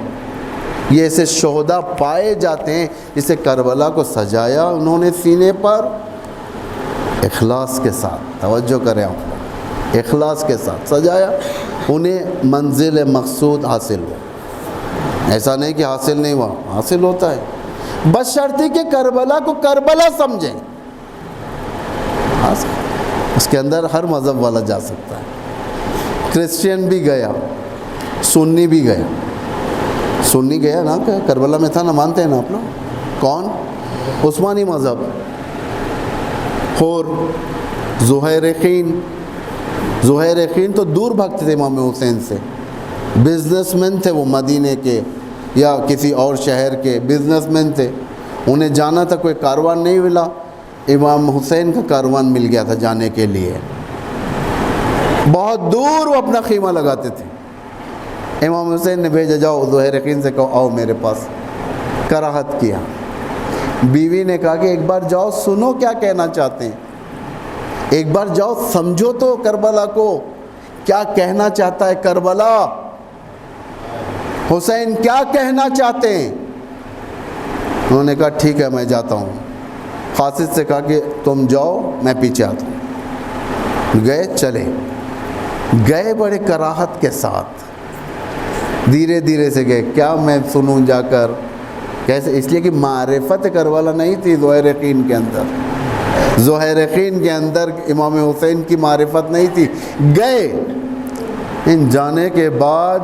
یہ ایسے شہداء پائے جاتے ہیں جسے کربلا کو سجایا انہوں نے سینے پر اخلاص کے ساتھ، توجہ کریں آپ، اخلاص کے ساتھ سجایا، انہیں منزل مقصود حاصل ہو۔ ایسا نہیں کہ حاصل نہیں ہوا، حاصل ہوتا ہے، بشرطی کہ کربلا کو کربلا سمجھیں۔ اس کے اندر ہر مذہب والا جا سکتا ہے، کرسچین بھی گیا، سنی بھی گیا، سنی گیا نا، کربلا میں تھا نا، مانتے ہیں نا آپ لوگ؟ کون؟ عثمانی مذہب۔ اور زہیرقین تو دور بھاگتے تھے امام حسین سے، بزنس مین تھے وہ، مدینے کے یا کسی اور شہر کے بزنس مین تھے، انہیں جانا تھا، کوئی کاروان نہیں ملا، امام حسین کا کاروان مل گیا تھا جانے کے لیے، بہت دور وہ اپنا خیمہ لگاتے تھے۔ امام حسین نے بھیجا، جاؤ زہیرقین سے کہو آؤ میرے پاس، کراہت کیا۔ بیوی نے کہا کہ ایک بار جاؤ سنو کیا کہنا چاہتے ہیں، ایک بار جاؤ سمجھو تو کربلا کو کیا کہنا چاہتا ہے، کربلا حسین کیا کہنا چاہتے ہیں۔ انہوں نے کہا ٹھیک ہے میں جاتا ہوں، قاصد سے کہا کہ تم جاؤ میں پیچھے آتا ہوں، گئے، چلے گئے بڑے کراہت کے ساتھ، دھیرے دھیرے سے گئے، کیا میں سنوں جا کر کیسے، اس لیے کہ معرفت کربلا نہیں تھی زہیرقین کے اندر، زہیرقین کے اندر امام حسین کی معرفت نہیں تھی۔ گئے، ان جانے کے بعد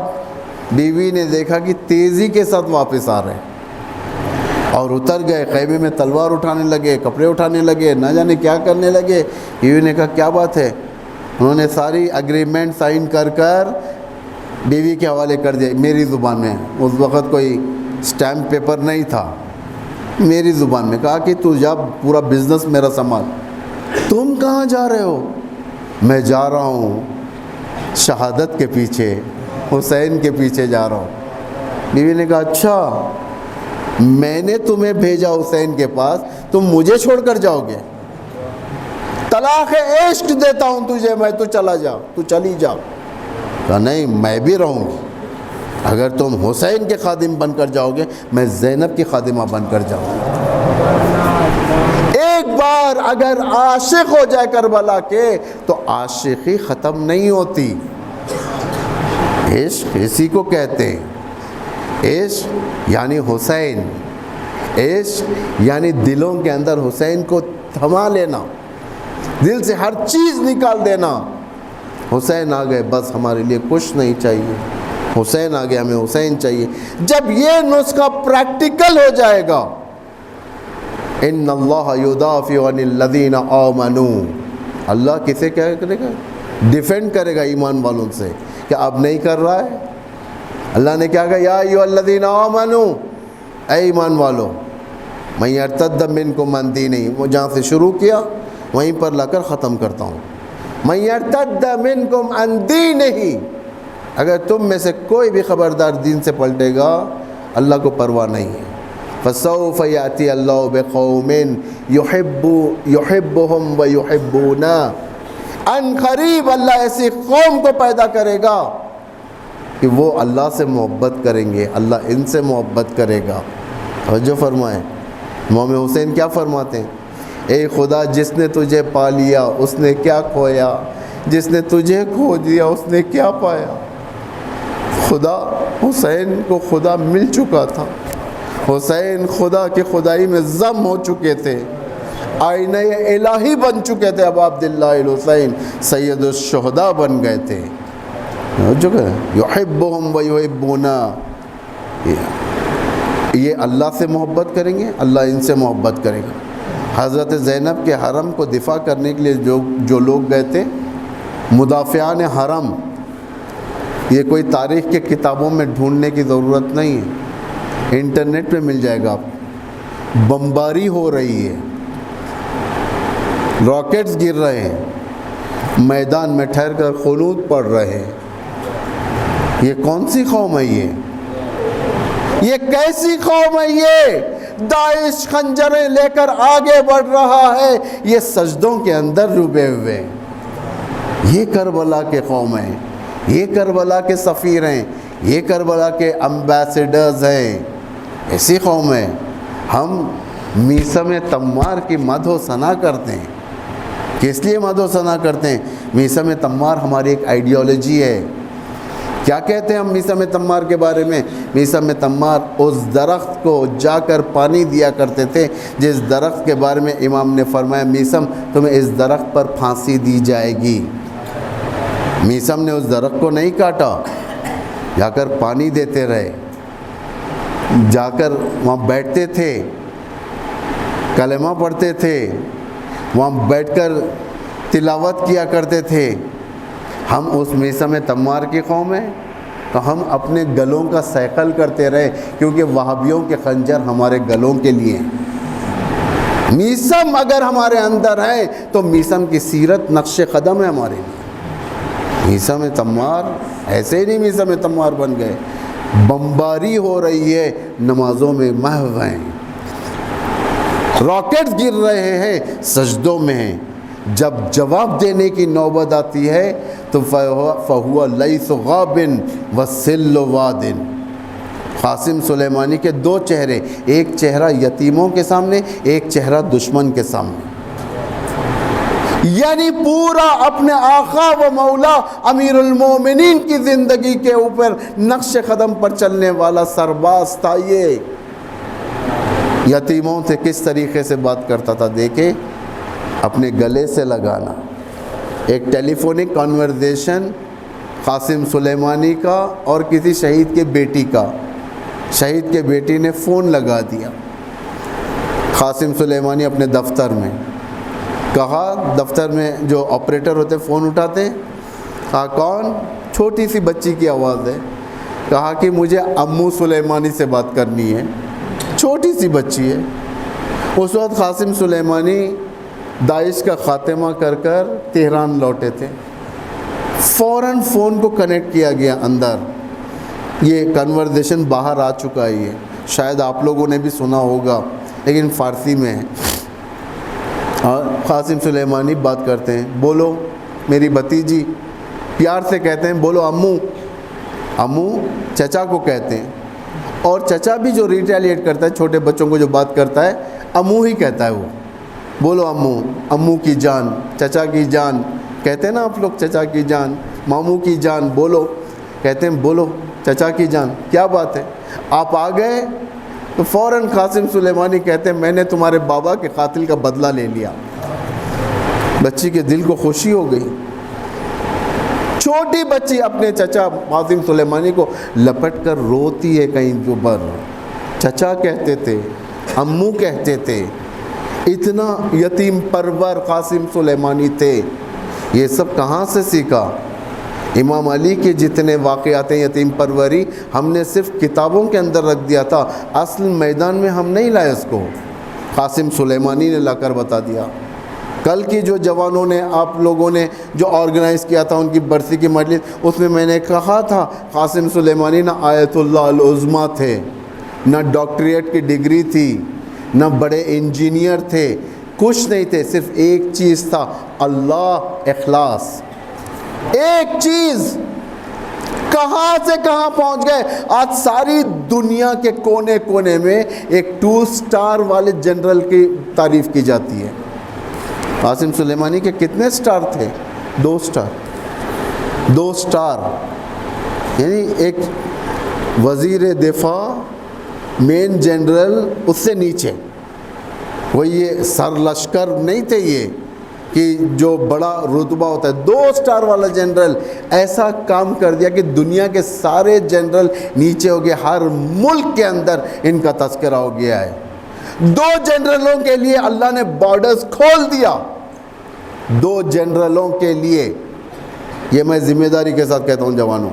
بیوی نے دیکھا کہ تیزی کے ساتھ واپس آ رہے اور اتر گئے، خیمے میں تلوار اٹھانے لگے، کپڑے اٹھانے لگے، نہ جانے کیا کرنے لگے۔ بیوی نے کہا کیا بات ہے، انہوں نے ساری اگریمنٹ سائن کر کر بیوی کے حوالے کر دیا میری زبان میں، اس وقت کوئی سٹیمپ پیپر نہیں تھا، میری زبان میں کہا کہ تو جا پورا بزنس میرا سنبھال۔ تم کہاں جا رہے ہو؟ میں جا رہا ہوں شہادت کے پیچھے، حسین کے پیچھے جا رہا ہوں۔ بیوی نے کہا اچھا، میں نے تمہیں بھیجا حسین کے پاس، تم مجھے چھوڑ کر جاؤ گے؟ طلاق عشق دیتا ہوں تجھے میں، تو چلا جا، تو چلی جا۔ کہا نہیں میں بھی رہوں گی، اگر تم حسین کے خادم بن کر جاؤ گے میں زینب کی خادمہ بن کر جاؤں گی۔ ایک بار اگر عاشق ہو جائے کربلا کے تو عاشقی ختم نہیں ہوتی۔ عشق اسی کو کہتے ہیں، عشق یعنی حسین، عشق یعنی دلوں کے اندر حسین کو تھما لینا، دل سے ہر چیز نکال دینا۔ حسین آ گئے بس ہمارے لیے کچھ نہیں چاہیے، حسین آ گئے ہمیں حسین چاہیے۔ جب یہ نسخہ پریکٹیکل ہو جائے گا، ان اللہ یدافع عن الذین آمنوا، اللہ کسے کیا کرے گا؟ ڈیفینڈ کرے گا ایمان والوں سے، کہ اب نہیں کر رہا ہے۔ اللہ نے کیا کہا؟ یا ایھا الذین آمنوا، اے ایمان والو، من یرتد منکم عن دینہ، وہ جہاں سے شروع کیا وہیں پر لا کر ختم کرتا ہوں۔ من یرتد منکم عن دینہ، اگر تم میں سے کوئی بھی خبردار دین سے پلٹے گا اللہ کو پرواہ نہیں ہے۔ فسوف یاتی اللہ بقوم یحبهم ویحبونہ، ان قریب اللہ ایسی قوم کو پیدا کرے گا کہ وہ اللہ سے محبت کریں گے، اللہ ان سے محبت کرے گا۔ توجہ فرمائیں، امام حسین کیا فرماتے ہیں؟ اے خدا جس نے تجھے پا لیا اس نے کیا کھویا، جس نے تجھے کھو دیا اس نے کیا پایا۔ خدا، حسین کو خدا مل چکا تھا، حسین خدا کی خدائی میں ضم ہو چکے تھے، آئینہ الہی بن چکے تھے، ابو عبداللہ الحسین سید الشہداء بن گئے تھے۔ یحبہم ویحبونہ، یہ اللہ سے محبت کریں گے، اللہ ان سے محبت کرے گا۔ حضرت زینب کے حرم کو دفاع کرنے کے لیے جو لوگ گئے تھے، مدافعان حرم، یہ کوئی تاریخ کے کتابوں میں ڈھونڈنے کی ضرورت نہیں ہے، انٹرنیٹ پہ مل جائے گا آپ کو۔ بمباری ہو رہی ہے، راکٹس گر رہے ہیں، میدان میں ٹھہر کر قنوت پڑھ رہے ہیں۔ یہ کون سی قوم ہے؟ یہ کیسی قوم ہے؟ یہ داعش خنجریں لے کر آگے بڑھ رہا ہے، یہ سجدوں کے اندر ڈوبے ہوئے۔ یہ کربلا کے قوم ہیں، یہ کربلا کے سفیر ہیں، یہ کربلا کے امبیسڈرز ہیں۔ ایسی قوم ہے. ہم میثم تمار کی مدح و ثنا کرتے ہیں. کس لیے مدح و ثنا کرتے ہیں؟ میثم تمار ہماری ایک آئیڈیالوجی ہے. کیا کہتے ہیں ہم میثم تمار کے بارے میں؟ میثم تمار اس درخت کو جا کر پانی دیا کرتے تھے جس درخت کے بارے میں امام نے فرمایا میثم تمہیں اس درخت پر پھانسی دی جائے گی. میثم نے اس درخت کو نہیں کاٹا، جا کر پانی دیتے رہے، جا کر وہاں بیٹھتے تھے، کلمہ پڑھتے تھے، وہاں بیٹھ کر تلاوت کیا کرتے تھے. ہم اس میثم تمار کی قوم ہیں تو ہم اپنے گلوں کا سیقل کرتے رہے، کیونکہ وہابیوں کے خنجر ہمارے گلوں کے لیے ہیں. میثم اگر ہمارے اندر ہے تو میثم کی سیرت نقش قدم ہے ہمارے لیے. میثم تمار ایسے ہی نہیں میثم تمار بن گئے، بمباری ہو رہی ہے، نمازوں میں محو ہیں، راکٹس گر رہے ہیں، سجدوں میں ہیں. جب جواب دینے کی نوبت آتی ہے تو فَهُوَ لَيْسُ غَابٍ وَسِلُّ وَادٍ. قاسم سلیمانی کے دو چہرے، ایک چہرہ یتیموں کے سامنے، ایک چہرہ دشمن کے سامنے. یعنی پورا اپنے آقا و مولا امیر المومنین کی زندگی کے اوپر نقش قدم پر چلنے والا سرباز تھا. یہ یتیموں سے کس طریقے سے بات کرتا تھا دیکھے، اپنے گلے سے لگانا. ایک ٹیلی فونک کانورزیشن قاسم سلیمانی کا اور کسی شہید کے بیٹی کا. شہید کے بیٹی نے فون لگا دیا قاسم سلیمانی اپنے دفتر میں. کہا دفتر میں جو آپریٹر ہوتے فون اٹھاتے ہیں، کہا کون؟ چھوٹی سی بچی کی آواز ہے. کہا کہ مجھے امو سلیمانی سے بات کرنی ہے. چھوٹی سی بچی ہے. اس وقت قاسم سلیمانی داعش کا خاتمہ کر کر تہران لوٹے تھے. فوراً فون کو کنیکٹ کیا گیا اندر. یہ کنورزیشن باہر آ چکا ہے، شاید آپ لوگوں نے بھی سنا ہوگا لیکن فارسی میں ہے. اور قاسم سلیمانی بات کرتے ہیں، بولو میری بھتیجی، پیار سے کہتے ہیں بولو امو. امو چچا کو کہتے ہیں، اور چچا بھی جو ریٹیلیٹ کرتا ہے چھوٹے بچوں کو جو بات کرتا ہے امو ہی کہتا ہے. وہ بولو امو، امو کی جان، چچا کی جان کہتے ہیں نا آپ لوگ، چچا کی جان، ماموں کی جان، بولو. کہتے ہیں بولو چچا کی جان، کیا بات ہے آپ آ گئے؟ تو فوراً قاسم سلیمانی کہتے ہیں میں نے تمہارے بابا کے قاتل کا بدلہ لے لیا. بچی کے دل کو خوشی ہو گئی. چھوٹی بچی اپنے چچا قاسم سلیمانی کو لپٹ کر روتی ہے کہیں پر. چچا کہتے تھے، امو کہتے تھے. اتنا یتیم پرور قاسم سلیمانی تھے. یہ سب کہاں سے سیکھا؟ امام علی کے جتنے واقعات ہیں یتیم پروری ہم نے صرف کتابوں کے اندر رکھ دیا تھا، اصل میدان میں ہم نہیں لائے اس کو. قاسم سلیمانی نے لا کر بتا دیا. کل کی جو جوانوں نے آپ لوگوں نے جو آرگنائز کیا تھا ان کی برسی کی مجلس، اس میں میں نے کہا تھا قاسم سلیمانی نہ آیت اللہ العظمیٰ تھے، نہ ڈاکٹریٹ کی ڈگری تھی، نہ بڑے انجینئر تھے، کچھ نہیں تھے. صرف ایک چیز تھا، اللہ، اخلاص. ایک چیز. کہاں سے کہاں پہنچ گئے. آج ساری دنیا کے کونے کونے میں ایک 2 سٹار والے جنرل کی تعریف کی جاتی ہے. قاسم سلیمانی کے کتنے سٹار تھے؟ 2 سٹار. 2 سٹار یعنی ایک وزیر دفاع، مین جنرل، اس سے نیچے. وہ یہ سر لشکر نہیں تھے یہ کہ جو بڑا رتبہ ہوتا ہے. 2 سٹار والا جنرل ایسا کام کر دیا کہ دنیا کے سارے جنرل نیچے ہو گئے. ہر ملک کے اندر ان کا تذکرہ ہو گیا ہے. 2 جنرلوں کے لیے اللہ نے بارڈرز کھول دیا. 2 جنرلوں کے لیے. یہ میں ذمہ داری کے ساتھ کہتا ہوں جوانوں،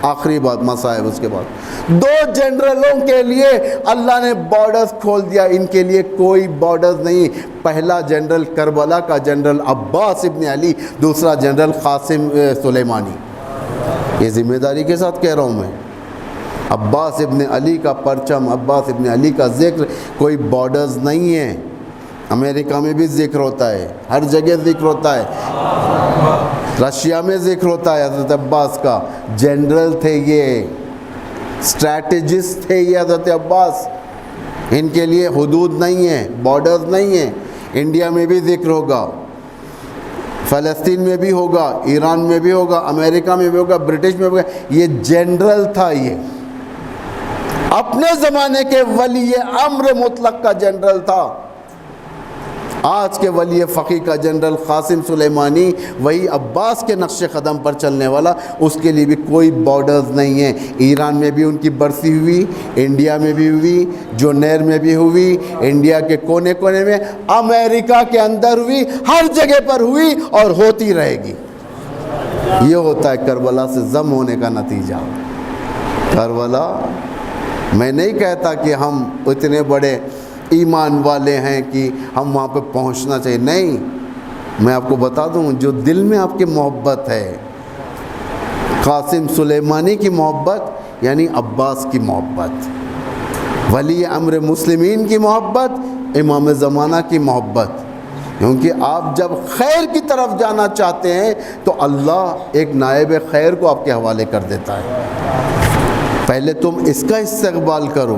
آخری بات مصائب اس کے بعد. 2 جنرلوں کے لیے اللہ نے بارڈرز کھول دیا. ان کے لیے کوئی بارڈرز نہیں. پہلا جنرل کربلا کا جنرل عباس ابن علی، دوسرا جنرل قاسم سلیمانی. یہ ذمہ داری کے ساتھ کہہ رہا ہوں میں. عباس ابن علی کا پرچم، عباس ابن علی کا ذکر، کوئی بارڈرز نہیں ہے. امریکہ میں بھی ذکر ہوتا ہے، ہر جگہ ذکر ہوتا ہے، رشیا میں ذکر ہوتا ہے. حضرت عباس کا جنرل تھے یہ. اسٹریٹجسٹ تھے یہ حضرت عباس. ان کے لیے حدود نہیں ہیں, بارڈرز نہیں ہیں. انڈیا میں بھی ذکر ہوگا, فلسطین میں بھی ہوگا, ایران میں بھی ہوگا, امریکہ میں بھی ہوگا, برٹش میں بھی ہوگا. یہ جنرل تھا, یہ اپنے زمانے کے ولی امر مطلق کا جنرل تھا. آج کے ولی فقیہ کا جنرل قاسم سلیمانی, وہی عباس کے نقش قدم پر چلنے والا. اس کے لیے بھی کوئی بارڈرز نہیں ہیں. ایران میں بھی ان کی برسی ہوئی, انڈیا میں بھی ہوئی, جونیر میں بھی ہوئی, انڈیا کے کونے کونے میں, امریکہ کے اندر ہوئی, ہر جگہ پر ہوئی اور ہوتی رہے گی. یہ ہوتا ہے کربلا سے ضم ہونے کا نتیجہ. کربلا, میں نہیں کہتا کہ ہم اتنے بڑے ایمان والے ہیں کہ ہم وہاں پہ پہنچنا چاہیے, نہیں. میں آپ کو بتا دوں, جو دل میں آپ کی محبت ہے, قاسم سلیمانی کی محبت یعنی عباس کی محبت, ولی امر مسلمین کی محبت, امام زمانہ کی محبت. کیونکہ آپ جب خیر کی طرف جانا چاہتے ہیں تو اللہ ایک نائب خیر کو آپ کے حوالے کر دیتا ہے. پہلے تم اس کا استقبال کرو,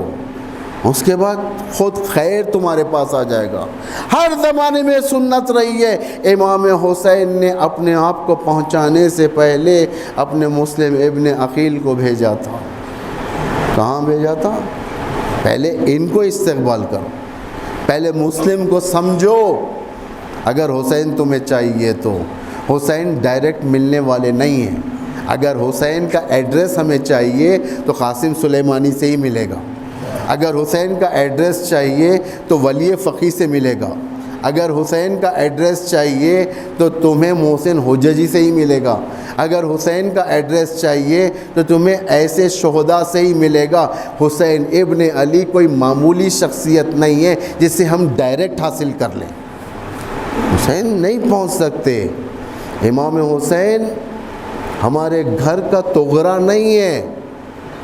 اس کے بعد خود خیر تمہارے پاس آ جائے گا. ہر زمانے میں سنت رہی ہے, امام حسین نے اپنے آپ کو پہنچانے سے پہلے اپنے مسلم ابن عقیل کو بھیجا تھا. کہاں بھیجا تھا؟ پہلے ان کو استقبال کرو, پہلے مسلم کو سمجھو. اگر حسین تمہیں چاہیے تو حسین ڈائریکٹ ملنے والے نہیں ہیں. اگر حسین کا ایڈریس ہمیں چاہیے تو قاسم سلیمانی سے ہی ملے گا. اگر حسین کا ایڈریس چاہیے تو ولی فقیہ سے ملے گا. اگر حسین کا ایڈریس چاہیے تو تمہیں محسن حججی سے ہی ملے گا. اگر حسین کا ایڈریس چاہیے تو تمہیں ایسے شہداء سے ہی ملے گا. حسین ابن علی کوئی معمولی شخصیت نہیں ہے جس سے ہم ڈائریکٹ حاصل کر لیں. حسین نہیں پہنچ سکتے. امام حسین ہمارے گھر کا تغرا نہیں ہے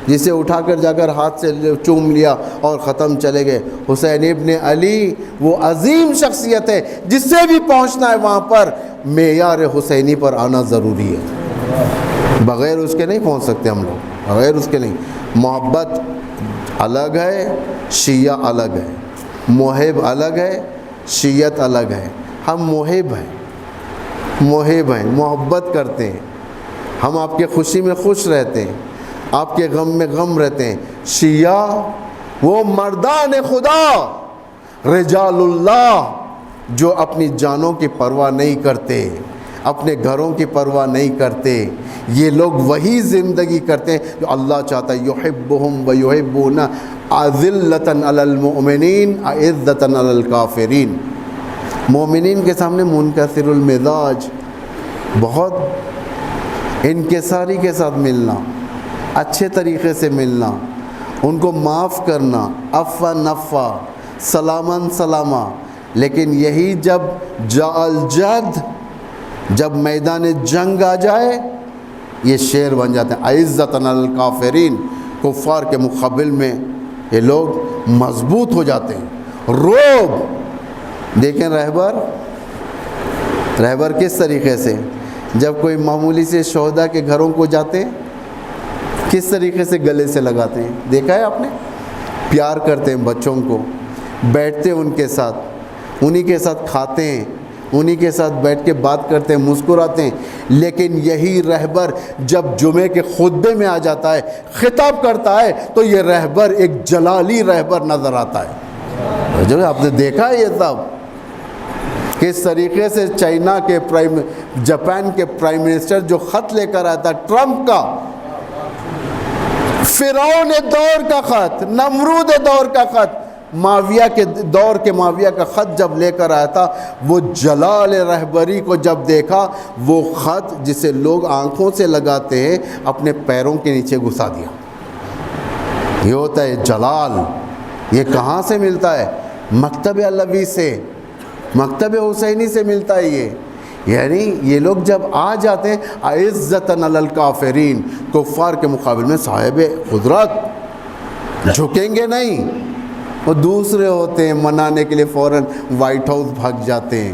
جسے اٹھا کر جا کر ہاتھ سے چوم لیا اور ختم چلے گئے. حسین ابن علی وہ عظیم شخصیت ہے جس سے بھی پہنچنا ہے وہاں پر معیار حسینی پر آنا ضروری ہے. بغیر اس کے نہیں پہنچ سکتے ہم لوگ, بغیر اس کے نہیں. محبت الگ ہے, شیعہ الگ ہے. محب الگ ہے, شیعت الگ ہے. ہم محب ہیں, محب ہیں, محبت کرتے ہیں. ہم آپ کے خوشی میں خوش رہتے ہیں, آپ کے غم میں غم رہتے ہیں. شیعہ وہ مردان خدا, رجال اللہ, جو اپنی جانوں کی پرواہ نہیں کرتے, اپنے گھروں کی پرواہ نہیں کرتے. یہ لوگ وہی زندگی کرتے ہیں جو اللہ چاہتا ہے. یحبہم و یحبون, اذلۃ علی المؤمنین اعزۃ علی الکافرین. مومنین کے سامنے منکسر المزاج, بہت انکساری کے ساتھ ملنا, اچھے طریقے سے ملنا, ان کو معاف کرنا, عفا نفا, سلامن سلامہ. لیکن یہی جب الجد, جب میدان جنگ آ جائے, یہ شیر بن جاتے ہیں. عزت علی الکافرین, کفار کے مقابل میں یہ لوگ مضبوط ہو جاتے ہیں. روب دیکھیں رہبر کس طریقے سے, جب کوئی معمولی سے شہداء کے گھروں کو جاتے ہیں کس طریقے سے گلے سے لگاتے ہیں, دیکھا ہے آپ نے؟ پیار کرتے ہیں بچوں کو, بیٹھتے ہیں ان کے ساتھ, انہی کے ساتھ کھاتے ہیں, انہی کے ساتھ بیٹھ کے بات کرتے ہیں, مسکراتے ہیں. لیکن یہی رہبر جب جمعے کے خطبے میں آ جاتا ہے, خطاب کرتا ہے, تو یہ رہبر ایک جلالی رہبر نظر آتا ہے. جو آپ نے دیکھا ہے یہ سب کس طریقے سے چائنا کے جاپان کے پرائم منسٹر جو خط لے کر آیا تھا ٹرمپ کا, فرعون دور کا خط, نمرود دور کا خط, معاویہ کے دور کے معاویہ کا خط جب لے کر آیا تھا, وہ جلال رہبری کو جب دیکھا, وہ خط جسے لوگ آنکھوں سے لگاتے ہیں اپنے پیروں کے نیچے گھسا دیا. یہ ہوتا ہے جلال. یہ کہاں سے ملتا ہے؟ مکتب علوی سے, مکتب حسینی سے ملتا ہے. یہ یعنی یہ لوگ جب آ جاتے ہیں عزت علی الکافرین, کفار کے مقابل میں صاحب قدرت, جھکیں گے نہیں. وہ دوسرے ہوتے ہیں منانے کے لیے فوراً وائٹ ہاؤس بھاگ جاتے ہیں,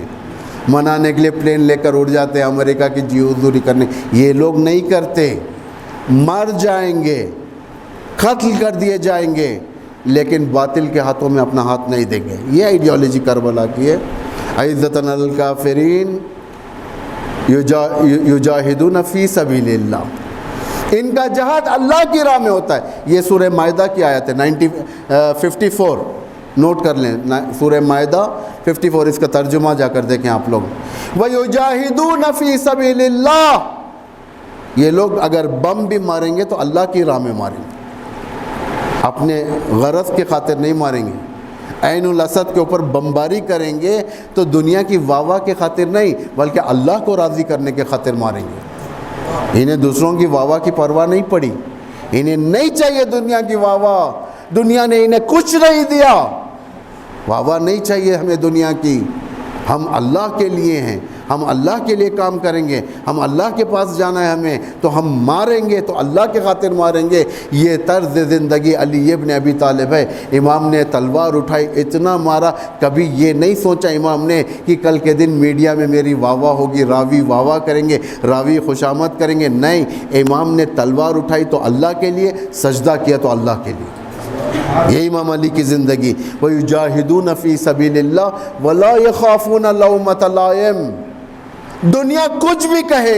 منانے کے لیے پلین لے کر اڑ جاتے ہیں امریکہ کی جی حضوری کرنے. یہ لوگ نہیں کرتے, مر جائیں گے, قتل کر دیے جائیں گے، لیکن باطل کے ہاتھوں میں اپنا ہاتھ نہیں دیں گے۔ یہ آئیڈیالوجی کربلا کی ہے۔ عزتاً علی الکافرین یجاہدون فی سبیل اللہ، ان کا جہاد اللہ کی راہ میں ہوتا ہے۔ یہ سورہ مائدہ کی آیت ہے 54، نوٹ کر لیں، سورہ مائدہ 54، اس کا ترجمہ جا کر دیکھیں آپ لوگ۔ وَيُجَاهِدُونَ فِي سَبِيلِ اللَّهِ، یہ لوگ اگر بم بھی ماریں گے تو اللہ کی راہ میں ماریں گے، اپنے غرض کی خاطر نہیں ماریں گے۔ عین الاسد کے اوپر بمباری کریں گے تو دنیا کی واہ کی خاطر نہیں، بلکہ اللہ کو راضی کرنے کے خاطر ماریں گے۔ انہیں دوسروں کی واہ کی پرواہ نہیں پڑی، انہیں نہیں چاہیے دنیا کی واہ، دنیا نے انہیں کچھ نہیں دیا، واہ نہیں چاہیے ہمیں دنیا کی۔ ہم اللہ کے لیے ہیں، ہم اللہ کے لیے کام کریں گے، ہم اللہ کے پاس جانا ہے ہمیں، تو ہم ماریں گے تو اللہ کے خاطر ماریں گے۔ یہ طرز زندگی علی ابن ابی طالب ہے۔ امام نے تلوار اٹھائی، اتنا مارا، کبھی یہ نہیں سوچا امام نے کہ کل کے دن میڈیا میں میری واہ ہوگی، راوی واہ کریں گے، راوی خوشامد کریں گے، نہیں، امام نے تلوار اٹھائی تو اللہ کے لیے، سجدہ کیا تو اللہ کے لیے۔ یہ امام علی کی زندگی۔ وَيُجَاهِدُونَ فِي سَبِيلِ اللَّهِ وَلَا يَخَافُونَ لَوْمَةَ لَائِمٍ، دنیا کچھ بھی کہے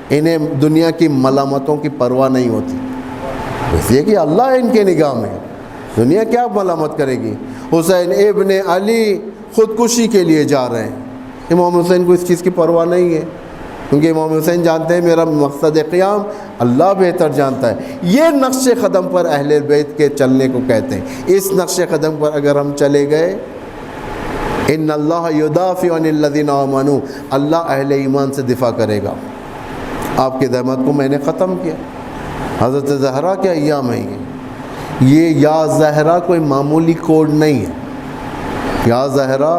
انہیں دنیا کی ملامتوں کی پرواہ نہیں ہوتی، اس لیے کہ اللہ ان کے نگاہ میں، دنیا کیا ملامت کرے گی۔ حسین ابن علی خودکشی کے لیے جا رہے ہیں، امام حسین کو اس چیز کی پرواہ نہیں ہے، کیونکہ امام حسین جانتے ہیں میرا مقصد قیام اللہ بہتر جانتا ہے۔ یہ نقش قدم پر اہل بیت کے چلنے کو کہتے ہیں۔ اس نقش قدم پر اگر ہم چلے گئے، ان اللہ یدافع عن الذین آمنوا، اللہ اہل ایمان سے دفاع کرے گا۔ آپ کی زحمت کو میں نے ختم کیا، حضرت زہرا کے ایام ہیں یہ یا زہرا کوئی معمولی کوڈ نہیں ہے، یا زہرا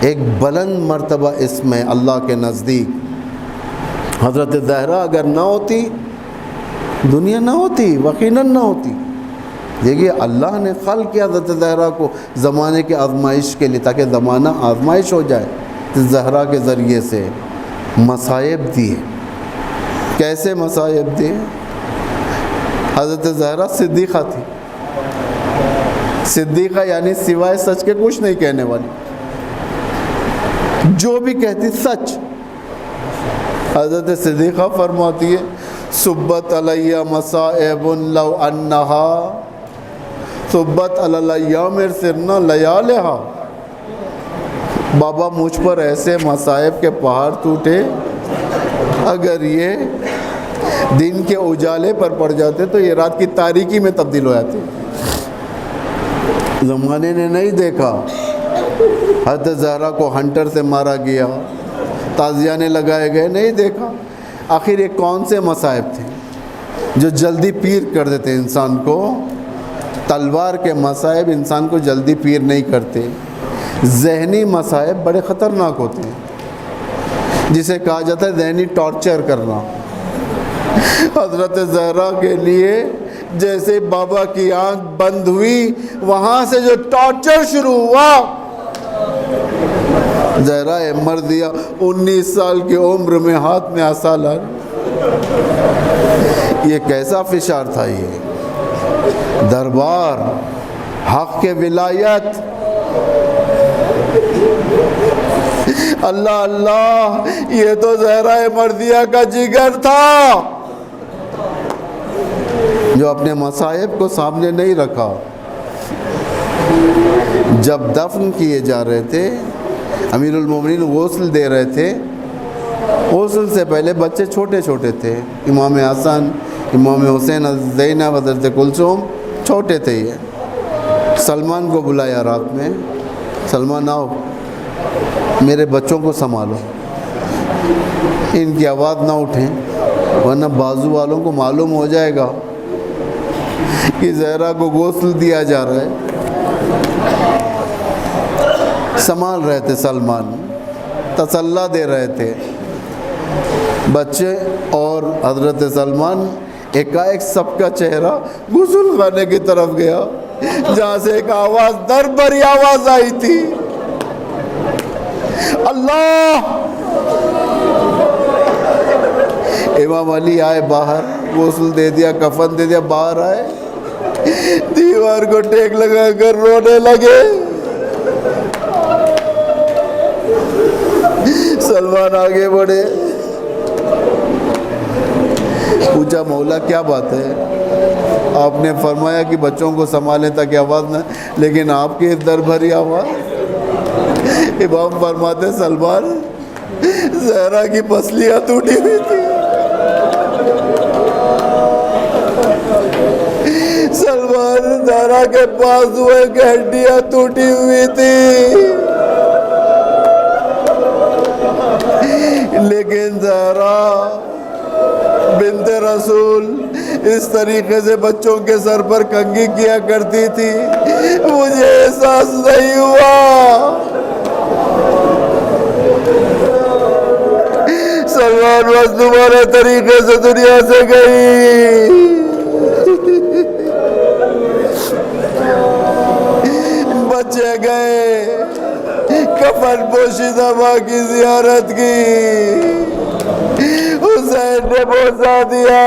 ایک بلند مرتبہ اسم ہے اللہ کے نزدیک۔ حضرت زہرا اگر نہ ہوتی، دنیا نہ ہوتی، یقیناً نہ ہوتی۔ دیکھیے اللہ نے خلق کیا حضرت زہرا کو زمانے کے آزمائش کے لیے، تاکہ زمانہ آزمائش ہو جائے۔ زہرا کے ذریعے سے مصائب دیے۔ کیسے مصائب دیے؟ حضرت زہرا صدیقہ تھی، صدیقہ یعنی سوائے سچ کے کچھ نہیں کہنے والی، جو بھی کہتی سچ۔ حضرت صدیقہ فرماتی ہے صبت علیہ مصائب لو انہا صبت علی الایام سرنا لیالہا، بابا مجھ پر ایسے مصائب کے پہاڑ ٹوٹے، اگر یہ دن کے اجالے پر پڑ جاتے تو یہ رات کی تاریکی میں تبدیل ہو جاتی۔ زمانے نے نہیں دیکھا، حضرت زہرا کو ہنٹر سے مارا گیا، تازیانے لگائے گئے، نہیں دیکھا۔ آخر یہ کون سے مصائب تھے جو جلدی پیر کر دیتے انسان کو؟ تلوار کے مصائب انسان کو جلدی پیر نہیں کرتے، ذہنی مصائب بڑے خطرناک ہوتے ہیں، جسے کہا جاتا ہے ذہنی ٹارچر کرنا۔ حضرت زہرا کے لیے جیسے بابا کی آنکھ بند ہوئی، وہاں سے جو ٹارچر شروع ہوا، زہرا مرضیہ 19 سال کی عمر میں ہاتھ میں عصا لا، یہ کیسا فشار تھا؟ یہ دربار حق کے ولایت، اللہ اللہ، یہ تو زہرا مرضیہ کا جگر تھا جو اپنے مصائب کو سامنے نہیں رکھا۔ جب دفن کیے جا رہے تھے، امیر المومنین غسل دے رہے تھے، غسل سے پہلے بچے چھوٹے چھوٹے تھے، امام حسن، امام حسین، زینب، حضرت کلثوم، چھوٹے تھے۔ یہ سلمان کو بلایا رات میں، سلمان آؤ میرے بچوں کو سنبھالو، ان کی آواز نہ اٹھیں ورنہ بازو والوں کو معلوم ہو جائے گا کہ زہرا کو غسل دیا جا رہا ہے۔ سنبھال رہے تھے سلمان، تسلی دے رہے تھے بچے، اور حضرت سلمان ایک سب کا چہرہ غسل خانے کی طرف گیا، جہاں سے ایک آواز، درد بھری آواز آئی تھی، اللہ۔ امام علی آئے باہر، غسل دے دیا، کفن دے دیا، باہر آئے دیوار کو ٹیک لگا کر رونے لگے۔ سلمان آگے بڑھے، پوچھا مولا کیا بات ہے؟ آپ نے فرمایا کہ بچوں کو سنبھالیں تاکہ آواز نہ، لیکن آپ کی در بھری آواز۔ امام فرماتے سلمان زہرا کی پسلیاں ٹوٹی ہوئی تھی، سلمان زہرا کے پاس ہوئے کہ ہڈیاں ٹوٹی ہوئی تھی، لیکن زہرا بنت رسول اس طریقے سے بچوں کے سر پر کنگھی کیا کرتی تھی، مجھے احساس نہیں ہوا۔ سلمان بس دوبارہ طریقے سے دنیا سے گئی۔ بچے گئے، کفن پوشیدہ ماں کی زیارت کی، حسین نے پہنچا دیا۔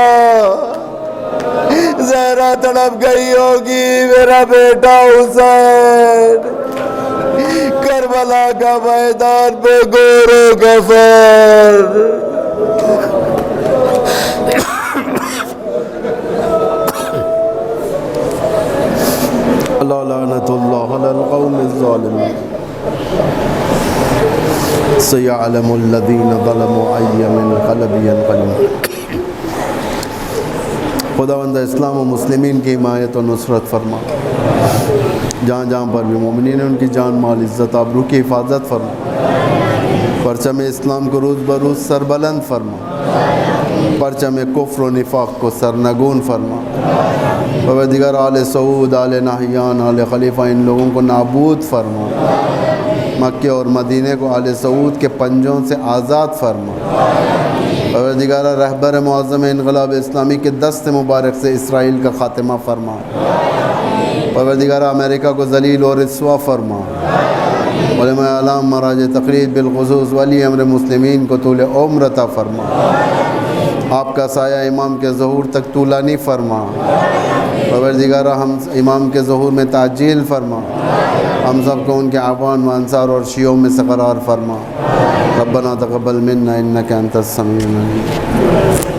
زہرا تڑپ گئی ہوگی میرا بیٹا حسین، کربلا کا میدان پہ گور و کفن۔ لعنت اللہ علی القوم الظالمین، سیعلم الذین ظلموا ای منقلب ینقلبون۔ خداوند اسلام و مسلمین کی حمایت و نصرت فرما، جہاں جہاں پر بھی مومنین ہیں ان کی جان مال عزت آبرو کی حفاظت فرما، پرچم اسلام کو روز بروز سربلند فرما، پرچم کفر و نفاق کو سرنگون فرما۔ پروردگار آل سعود، آل نہیان، آل خلیفہ ان لوگوں کو نابود فرما، مکہ اور مدینے کو آل سعود کے پنجوں سے آزاد فرما۔ پروردگار رہبر معظم انقلاب اسلامی کے دست مبارک سے اسرائیل کا خاتمہ فرما۔ پروردگار امریکہ کو ذلیل اور رسوا فرما۔ علماء اعلام مراج تقلید بالخصوص ولی امر مسلمین کو طول عمر عطا فرما۔ آپ کا سایہ امام کے ظہور تک طولانی فرما۔ پروردگار ہم امام کے ظہور میں تعجیل فرما، ہم سب کو ان کے اعوان و انصار اور شیعوں میں سے قرار فرما۔ ربنا تقبل منا انک انت السمیع العلیم۔